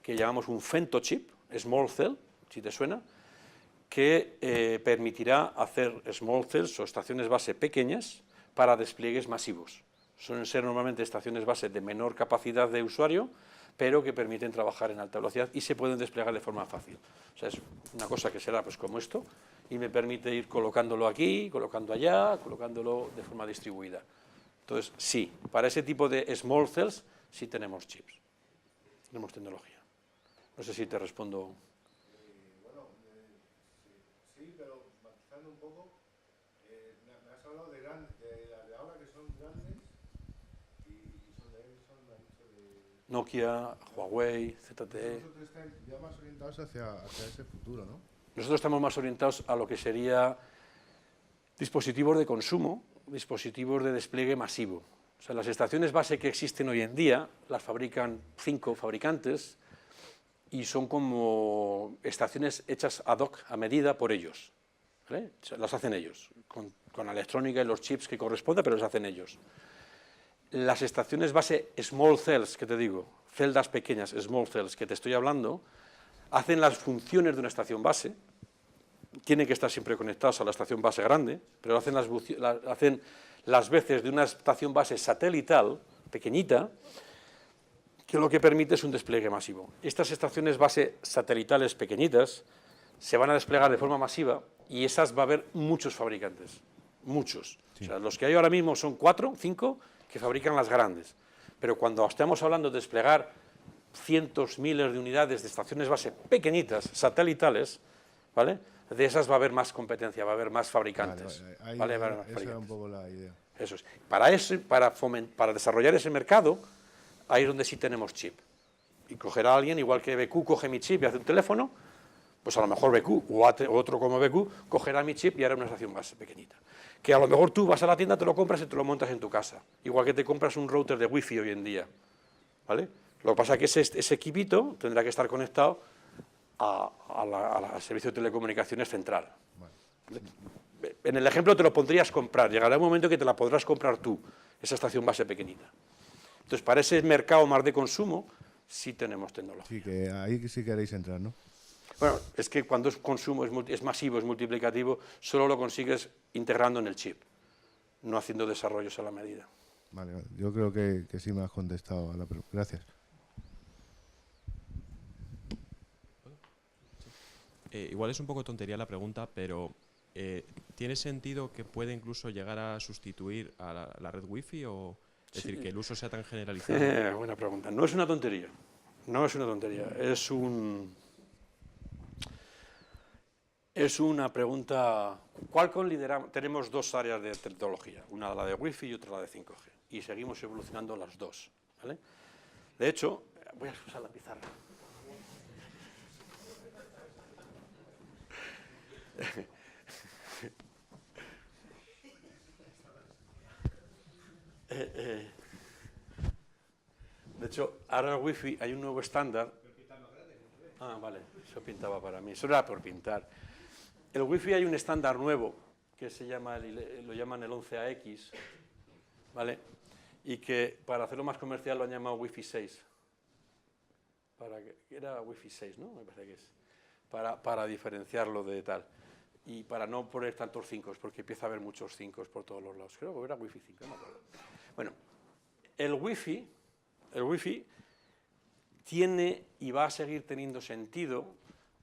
que llamamos un femtochip, small cell, si te suena, que permitirá hacer small cells o estaciones base pequeñas para despliegues masivos. Suelen ser normalmente estaciones base de menor capacidad de usuario, pero que permiten trabajar en alta velocidad y se pueden desplegar de forma fácil. O sea, es una cosa que será pues como esto, y me permite ir colocándolo aquí, colocando allá, colocándolo de forma distribuida. Entonces, sí, para ese tipo de small cells sí tenemos chips, tenemos tecnología. No sé si te respondo. Sí, pero matizando un poco, me has hablado de las de ahora que son grandes y son de Ericsson, me has dicho de... Nokia, Huawei, ZTE. Vosotros estáis ya más orientados hacia ese futuro, ¿no? Nosotros estamos más orientados a lo que sería dispositivos de consumo, dispositivos de despliegue masivo. O sea, las estaciones base que existen hoy en día las fabrican 5 fabricantes y son como estaciones hechas ad hoc, a medida, por ellos, ¿vale? O sea, las hacen ellos, con la electrónica y los chips que corresponda, pero las hacen ellos. Las estaciones base small cells, que te digo, celdas pequeñas, small cells, que te estoy hablando, hacen las funciones de una estación base, tienen que estar siempre conectados a la estación base grande, pero hacen las veces de una estación base satelital, pequeñita, que lo que permite es un despliegue masivo. Estas estaciones base satelitales pequeñitas se van a desplegar de forma masiva y esas va a haber muchos fabricantes, muchos. Sí. O sea, los que hay ahora mismo son 4, 5 que fabrican las grandes, pero cuando estemos hablando de desplegar cientos, miles de unidades de estaciones base pequeñitas, satelitales, ¿vale? De esas va a haber más competencia, va a haber más fabricantes. Vale, esa era un poco la idea. Eso es. Para desarrollar ese mercado, ahí es donde sí tenemos chip. Y cogerá a alguien, igual que BQ coge mi chip y hace un teléfono, pues a lo mejor BQ o otro como BQ cogerá mi chip y hará una estación base pequeñita. Que a lo mejor tú vas a la tienda, te lo compras y te lo montas en tu casa. Igual que te compras un router de Wi-Fi hoy en día, ¿vale? Lo que pasa es que ese equipito tendrá que estar conectado al servicio de telecomunicaciones central. Vale. En el ejemplo te lo podrías comprar, llegará un momento que te la podrás comprar tú, esa estación base pequeñita. Entonces, para ese mercado más de consumo, sí tenemos tecnología. Sí, que ahí sí queréis entrar, ¿no? Bueno, es que cuando es consumo, es masivo, es multiplicativo, solo lo consigues integrando en el chip, no haciendo desarrollos a la medida. Vale, yo creo que sí me has contestado a la pregunta. Gracias. Igual es un poco tontería la pregunta, pero ¿tiene sentido que puede incluso llegar a sustituir a la red Wi-Fi o es decir, que el uso sea tan generalizado? Buena pregunta. No es una tontería. No es una tontería. Es una pregunta. Qualcomm tenemos 2 áreas de tecnología, una la de Wi-Fi y otra la de 5G, y seguimos evolucionando las 2, ¿vale? De hecho, voy a usar la pizarra. De hecho, ahora el Wi-Fi hay un nuevo estándar. Ah, vale, eso pintaba para mí, eso era por pintar. El Wi-Fi hay un estándar nuevo que se llama, lo llaman el 11AX, ¿vale? Y que para hacerlo más comercial lo han llamado Wi-Fi 6. Era Wi-Fi 6, ¿no? Me parece que es. Para diferenciarlo de tal. Y para no poner tantos 5, porque empieza a haber muchos 5 por todos los lados. Creo que era Wi-Fi 5, no me acuerdo. Bueno, el Wi-Fi tiene y va a seguir teniendo sentido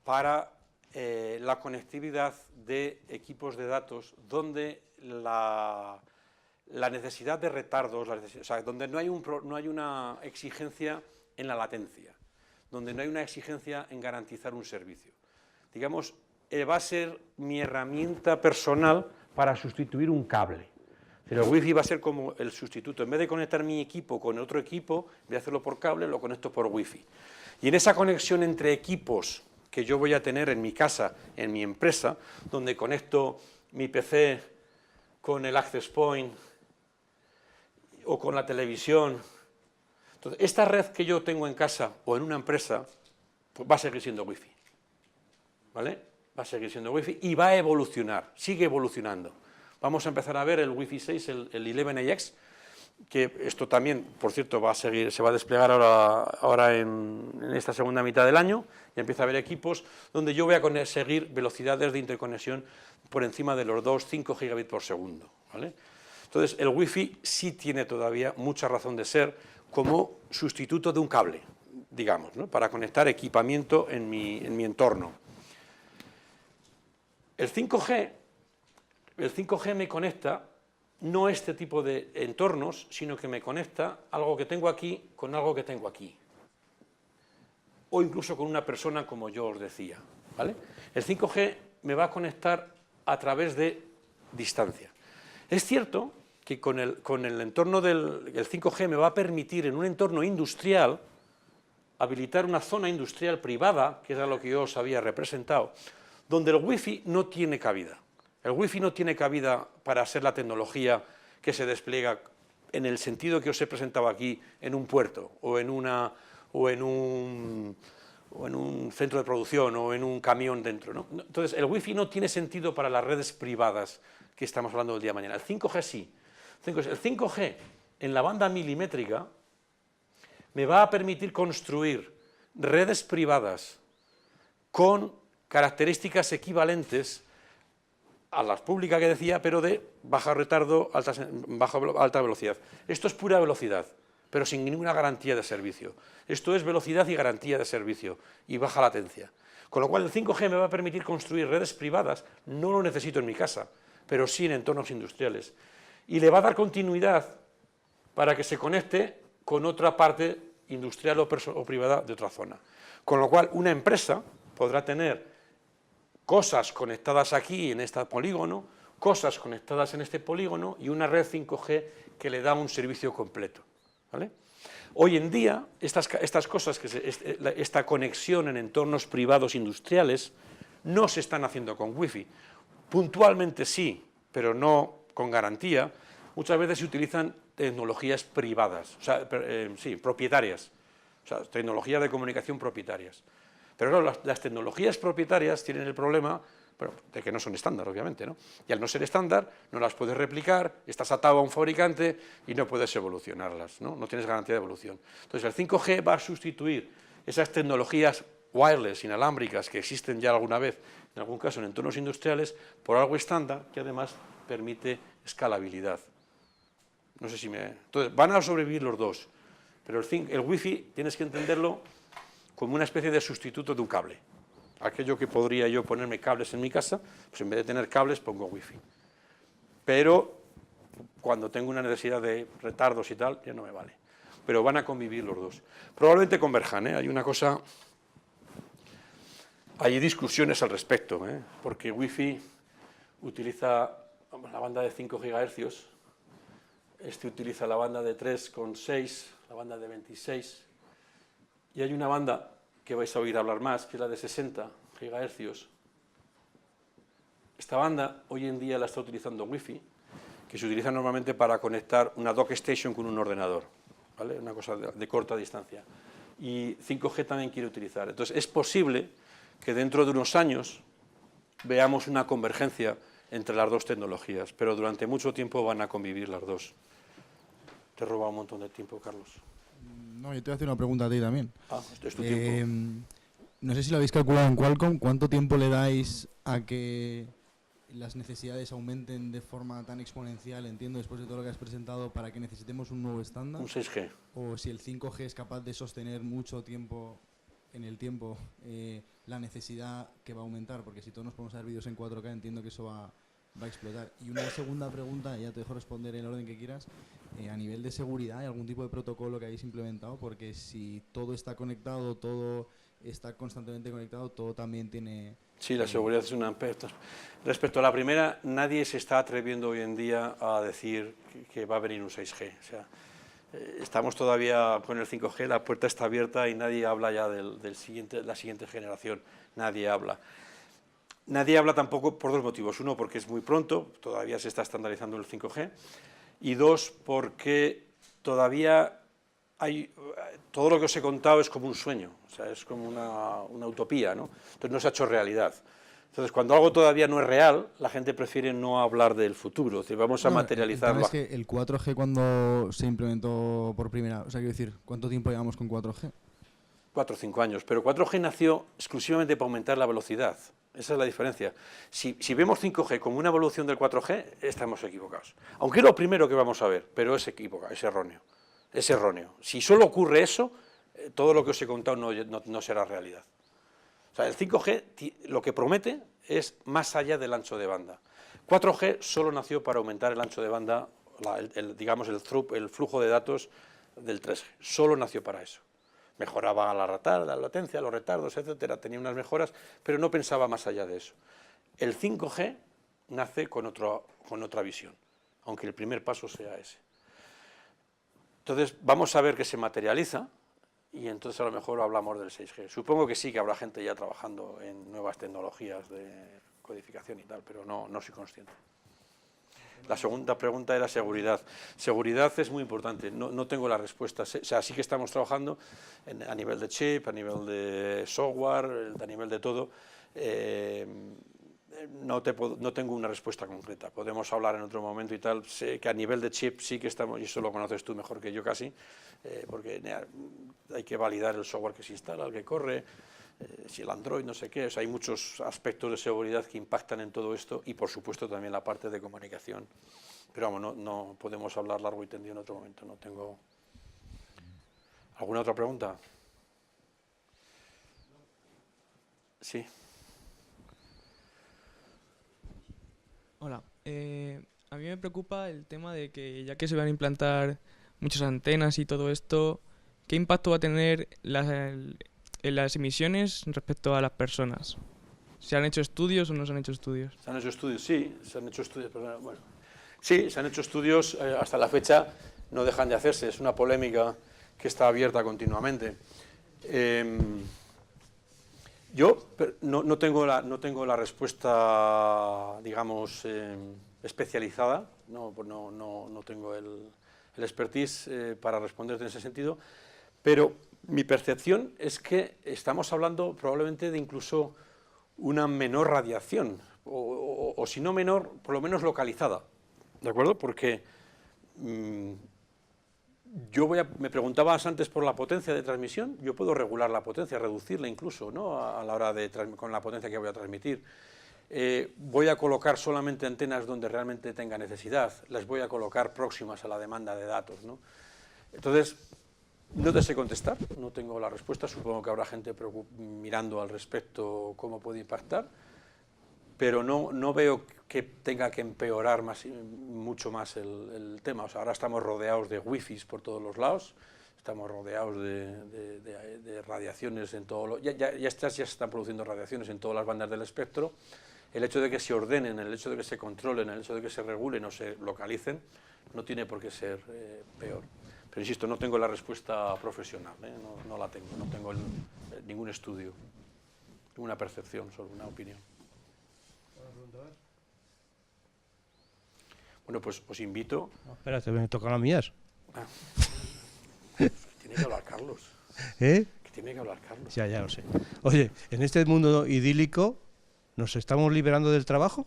para la conectividad de equipos de datos donde la necesidad de retardos, o sea, donde no hay una exigencia en la latencia, donde no hay una exigencia en garantizar un servicio. Digamos, va a ser mi herramienta personal para sustituir un cable. Pero el Wi-Fi va a ser como el sustituto. En vez de conectar mi equipo con otro equipo, voy a hacerlo por cable, lo conecto por Wi-Fi. Y en esa conexión entre equipos que yo voy a tener en mi casa, en mi empresa, donde conecto mi PC con el access point o con la televisión. Entonces, esta red que yo tengo en casa o en una empresa, pues va a seguir siendo Wi-Fi. ¿Vale? Va a seguir siendo Wi-Fi y va a evolucionar, sigue evolucionando. Vamos a empezar a ver el Wi-Fi 6, el 11AX, que esto también, por cierto, va a seguir, se va a desplegar ahora en esta segunda mitad del año, y empieza a haber equipos donde yo voy a conseguir velocidades de interconexión por encima de los 2,5 gigabits por segundo. ¿Vale? Entonces, el Wi-Fi sí tiene todavía mucha razón de ser como sustituto de un cable, digamos, ¿no? Para conectar equipamiento en mi entorno. El 5G me conecta no este tipo de entornos, sino que me conecta algo que tengo aquí con algo que tengo aquí. O incluso con una persona, como yo os decía. ¿Vale? El 5G me va a conectar a través de distancia. Es cierto que con el entorno del 5G me va a permitir en un entorno industrial habilitar una zona industrial privada, que era lo que yo os había representado, donde el Wi-Fi no tiene cabida. El Wi-Fi no tiene cabida para ser la tecnología que se despliega en el sentido que os he presentado aquí en un puerto o en un centro de producción o en un camión dentro, ¿no? Entonces, el Wi-Fi no tiene sentido para las redes privadas que estamos hablando del día de mañana. El 5G sí. El 5G en la banda milimétrica me va a permitir construir redes privadas con características equivalentes a las públicas que decía, pero de bajo retardo, alta velocidad. Esto es pura velocidad, pero sin ninguna garantía de servicio. Esto es velocidad y garantía de servicio y baja latencia. Con lo cual el 5G me va a permitir construir redes privadas, no lo necesito en mi casa, pero sí en entornos industriales. Y le va a dar continuidad para que se conecte con otra parte industrial o privada de otra zona. Con lo cual una empresa podrá tener cosas conectadas aquí en este polígono, cosas conectadas en este polígono y una red 5G que le da un servicio completo. ¿Vale? Hoy en día, estas cosas, esta conexión en entornos privados industriales, no se están haciendo con Wi-Fi. Puntualmente sí, pero no con garantía. Muchas veces se utilizan tecnologías privadas, o sea, sí, propietarias, o sea, tecnologías de comunicación propietarias. Pero claro, las tecnologías propietarias tienen el problema, bueno, de que no son estándar, obviamente, ¿no? Y al no ser estándar, no las puedes replicar, estás atado a un fabricante y no puedes evolucionarlas, ¿no? No tienes garantía de evolución. Entonces, el 5G va a sustituir esas tecnologías wireless, inalámbricas, que existen ya alguna vez, en algún caso en entornos industriales, por algo estándar que además permite escalabilidad. No sé si me... Entonces, van a sobrevivir los dos, pero el Wi-Fi tienes que entenderlo como una especie de sustituto de un cable. Aquello que podría yo ponerme cables en mi casa, pues en vez de tener cables pongo Wi-Fi. Pero cuando tengo una necesidad de retardos y tal, ya no me vale. Pero van a convivir los dos. Probablemente converjan, ¿eh? Hay una cosa... Hay discusiones al respecto, ¿eh? Porque Wi-Fi utiliza la banda de 5 GHz, este utiliza la banda de 3,6, la banda de 26, y hay una banda que vais a oír hablar más, que es la de 60 GHz. Esta banda hoy en día la está utilizando Wi-Fi, que se utiliza normalmente para conectar una dock station con un ordenador, ¿vale? Una cosa de corta distancia. Y 5G también quiere utilizar. Entonces es posible que dentro de unos años veamos una convergencia entre las dos tecnologías, pero durante mucho tiempo van a convivir las dos. Te he robado un montón de tiempo, Carlos. No, yo te voy a hacer una pregunta a ti también. Esto es tu tiempo. No sé si lo habéis calculado en Qualcomm, ¿cuánto tiempo le dais a que las necesidades aumenten de forma tan exponencial, entiendo, después de todo lo que has presentado, para que necesitemos un nuevo estándar? Un 6G. O si el 5G es capaz de sostener mucho tiempo en el tiempo la necesidad que va a aumentar, porque si todos nos podemos ver vídeos en 4K, entiendo que eso va a explotar. Y una segunda pregunta, ya te dejo responder en el orden que quieras. A nivel de seguridad, ¿hay algún tipo de protocolo que hayáis implementado? Porque si todo está conectado, todo está constantemente conectado, todo también tiene... Sí, la seguridad es un aspecto. Respecto a la primera, nadie se está atreviendo hoy en día a decir que va a venir un 6G. O sea, estamos todavía con el 5G, la puerta está abierta y nadie habla ya de la siguiente generación. Nadie habla. Nadie habla tampoco por dos motivos. Uno, porque es muy pronto, todavía se está estandarizando el 5G. Y dos, porque todavía hay... Todo lo que os he contado es como un sueño, o sea, es como una utopía, ¿no? Entonces no se ha hecho realidad. Entonces, cuando algo todavía no es real, la gente prefiere no hablar del futuro, es decir, vamos a materializarlo. Es que el 4G cuando se implementó por primera vez, o sea, quiero decir, ¿cuánto tiempo llevamos con 4G? 4 o 5 años, pero 4G nació exclusivamente para aumentar la velocidad, esa es la diferencia. Si vemos 5G como una evolución del 4G, estamos equivocados. Aunque es lo primero que vamos a ver, pero es equivocado, es erróneo. Es erróneo. Si solo ocurre eso, todo lo que os he contado no será realidad. O sea, el 5G lo que promete es más allá del ancho de banda. 4G solo nació para aumentar el ancho de banda, digamos el flujo de datos del 3G. Solo nació para eso. Mejoraba la latencia, los retardos, etcétera, tenía unas mejoras, pero no pensaba más allá de eso. El 5G nace con otra visión, aunque el primer paso sea ese. Entonces, vamos a ver que se materializa y entonces a lo mejor hablamos del 6G. Supongo que sí, que habrá gente ya trabajando en nuevas tecnologías de codificación y tal, pero no soy consciente. La segunda pregunta era seguridad. Seguridad es muy importante, no tengo la respuesta. O sea, sí que estamos trabajando a nivel de chip, a nivel de software, a nivel de todo. No tengo una respuesta concreta, podemos hablar en otro momento y tal. Sé que a nivel de chip sí que estamos, y eso lo conoces tú mejor que yo casi, porque hay que validar el software que se instala, el que corre, si el Android, no sé qué, o sea, hay muchos aspectos de seguridad que impactan en todo esto y por supuesto también la parte de comunicación. Pero vamos, no podemos hablar largo y tendido en otro momento, no tengo... ¿Alguna otra pregunta? Sí. Hola, a mí me preocupa el tema de que ya que se van a implantar muchas antenas y todo esto, ¿qué impacto va a tener en las emisiones respecto a las personas? ¿Se han hecho estudios o no se han hecho estudios? Se han hecho estudios, sí, se han hecho estudios, pero bueno, sí, se han hecho estudios, hasta la fecha no dejan de hacerse, es una polémica que está abierta continuamente. Yo no tengo la respuesta, digamos, especializada, no tengo el expertise para responderte en ese sentido, pero mi percepción es que estamos hablando probablemente de incluso una menor radiación, o si no menor, por lo menos localizada, ¿de acuerdo? Porque me preguntabas antes por la potencia de transmisión, yo puedo regular la potencia, reducirla incluso, ¿no? A la hora con la potencia que voy a transmitir. Voy a colocar solamente antenas donde realmente tenga necesidad, las voy a colocar próximas a la demanda de datos, ¿no? Entonces, no te sé contestar, no tengo la respuesta, supongo que habrá gente mirando al respecto cómo puede impactar, pero no veo que tenga que empeorar mucho más el tema. O sea, ahora estamos rodeados de wifis por todos los lados, estamos rodeados de radiaciones en todo ya se están produciendo radiaciones en todas las bandas del espectro. El hecho de que se ordenen, el hecho de que se controlen, el hecho de que se regulen o se localicen, no tiene por qué ser peor. Pero insisto, no tengo la respuesta profesional, no la tengo, no tengo ningún estudio, ninguna percepción, solo una opinión. Bueno, pues os invito... No, espérate, me tocan las mías. Tiene que hablar Carlos. ¿Eh? Que tiene que hablar Carlos. Ya lo sé. Oye, en este mundo idílico, ¿nos estamos liberando del trabajo?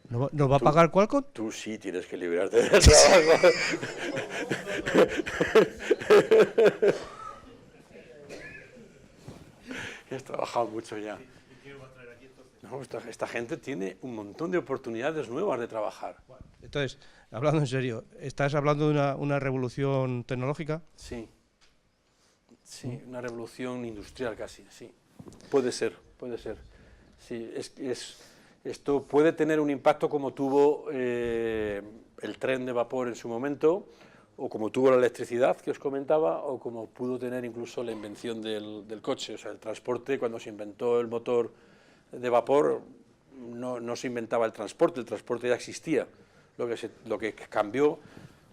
¿Nos va a pagar Qualcomm? Tú sí tienes que liberarte del trabajo. Has trabajado mucho ya. No, esta gente tiene un montón de oportunidades nuevas de trabajar. Entonces, hablando en serio, ¿estás hablando de una revolución tecnológica? Sí. Sí, una revolución industrial casi, sí. Puede ser, puede ser. Sí, esto puede tener un impacto como tuvo el tren de vapor en su momento, o como tuvo la electricidad que os comentaba, o como pudo tener incluso la invención del coche. O sea, el transporte, cuando se inventó el motor de vapor, no se inventaba el transporte ya existía. Lo que cambió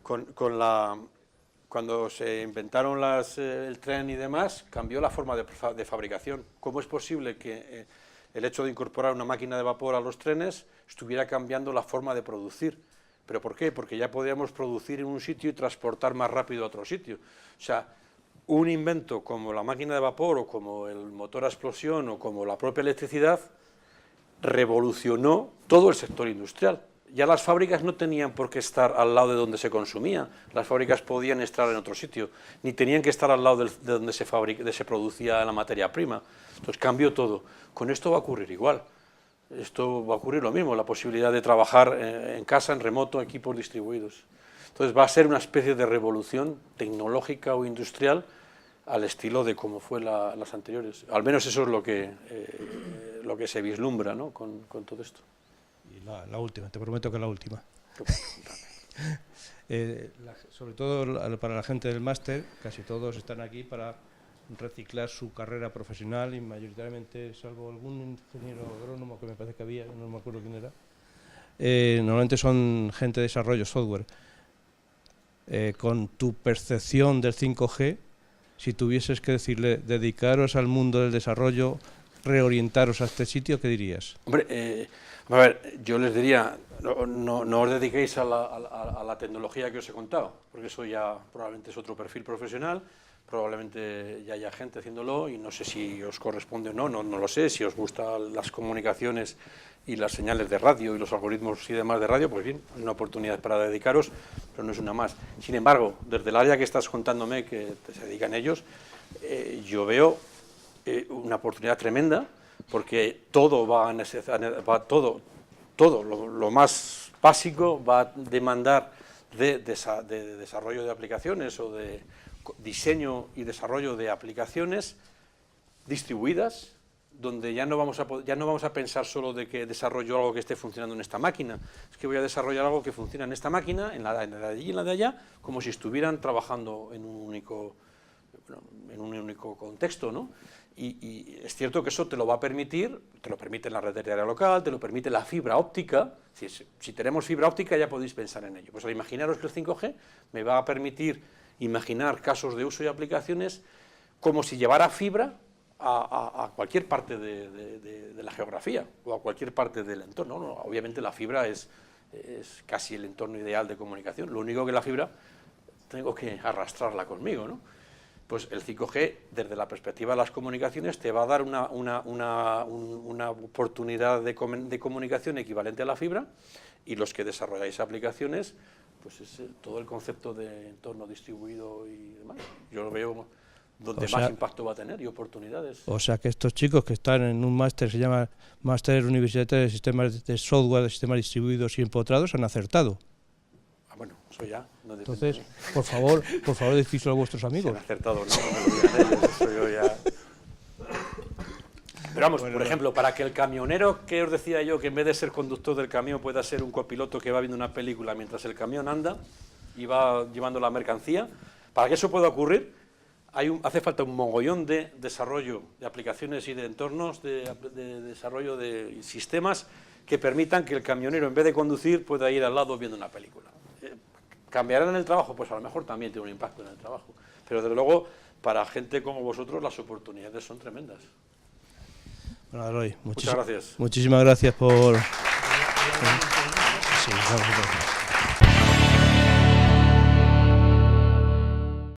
cuando se inventaron el tren y demás, cambió la forma de fabricación. ¿Cómo es posible que el hecho de incorporar una máquina de vapor a los trenes estuviera cambiando la forma de producir? ¿Pero por qué? Porque ya podíamos producir en un sitio y transportar más rápido a otro sitio. O sea, un invento como la máquina de vapor o como el motor a explosión o como la propia electricidad revolucionó todo el sector industrial. Ya las fábricas no tenían por qué estar al lado de donde se consumía, las fábricas podían estar en otro sitio, ni tenían que estar al lado de donde se producía la materia prima. Entonces cambió todo. Con esto va a ocurrir igual. Esto va a ocurrir lo mismo, la posibilidad de trabajar en casa, en remoto, equipos distribuidos. Entonces va a ser una especie de revolución tecnológica o industrial al estilo de cómo fue las anteriores. Al menos eso es lo que se vislumbra, ¿no?, con todo esto. Y la última, te prometo que la última. Sobre todo para la gente del máster, casi todos están aquí para reciclar su carrera profesional y mayoritariamente, salvo algún ingeniero agrónomo que me parece que había, no me acuerdo quién era, normalmente son gente de desarrollo software. Con tu percepción del 5G, si tuvieses que decirle, dedicaros al mundo del desarrollo, reorientaros a este sitio, ¿qué dirías? Hombre, a ver, yo les diría, no os dediquéis a la tecnología que os he contado, porque eso ya probablemente es otro perfil profesional, probablemente ya haya gente haciéndolo y no sé si os corresponde o no lo sé. Si os gustan las comunicaciones y las señales de radio y los algoritmos y demás de radio, pues bien, es una oportunidad para dedicaros, pero no es una más. Sin embargo, desde el área que estás contándome, que se dedican ellos, yo veo una oportunidad tremenda, porque todo va a necesitar, lo más básico va a demandar de desarrollo de aplicaciones o de diseño y desarrollo de aplicaciones distribuidas, donde ya no vamos a pensar solo de que desarrollo algo que esté funcionando en esta máquina, es que voy a desarrollar algo que funciona en esta máquina, en la de allí y en la de allá, como si estuvieran trabajando en un único contexto, ¿no? Y es cierto que eso te lo va a permitir, te lo permite la red de área local, te lo permite la fibra óptica. Si tenemos fibra óptica ya podéis pensar en ello. Pues al imaginaros que el 5G me va a permitir imaginar casos de uso y aplicaciones como si llevara fibra a cualquier parte de la geografía o a cualquier parte del entorno. No, obviamente la fibra es casi el entorno ideal de comunicación. Lo único que la fibra tengo que arrastrarla conmigo, ¿no? Pues el 5G, desde la perspectiva de las comunicaciones, te va a dar una oportunidad de comunicación equivalente a la fibra, y los que desarrolláis aplicaciones, pues es todo el concepto de entorno distribuido y demás. Yo lo veo donde más impacto va a tener y oportunidades. O sea que estos chicos que están en un máster, se llama Máster Universitario de Sistemas de Software, de Sistemas Distribuidos y Empotrados, han acertado. Bueno, eso ya no depende. Entonces, por favor, decíselo a vuestros amigos. Si han acertado, no me lo digan ellos, eso yo ya... Pero vamos, por ejemplo, para que el camionero que os decía yo, que en vez de ser conductor del camión pueda ser un copiloto que va viendo una película mientras el camión anda y va llevando la mercancía, para que eso pueda ocurrir, hace falta un mogollón de desarrollo de aplicaciones y de entornos, de desarrollo de sistemas que permitan que el camionero, en vez de conducir, pueda ir al lado viendo una película. ¿Cambiarán en el trabajo? Pues a lo mejor también tiene un impacto en el trabajo. Pero desde luego, para gente como vosotros, las oportunidades son tremendas. Bueno, Eloy, muchas gracias. Muchísimas gracias por... Sí, gracias.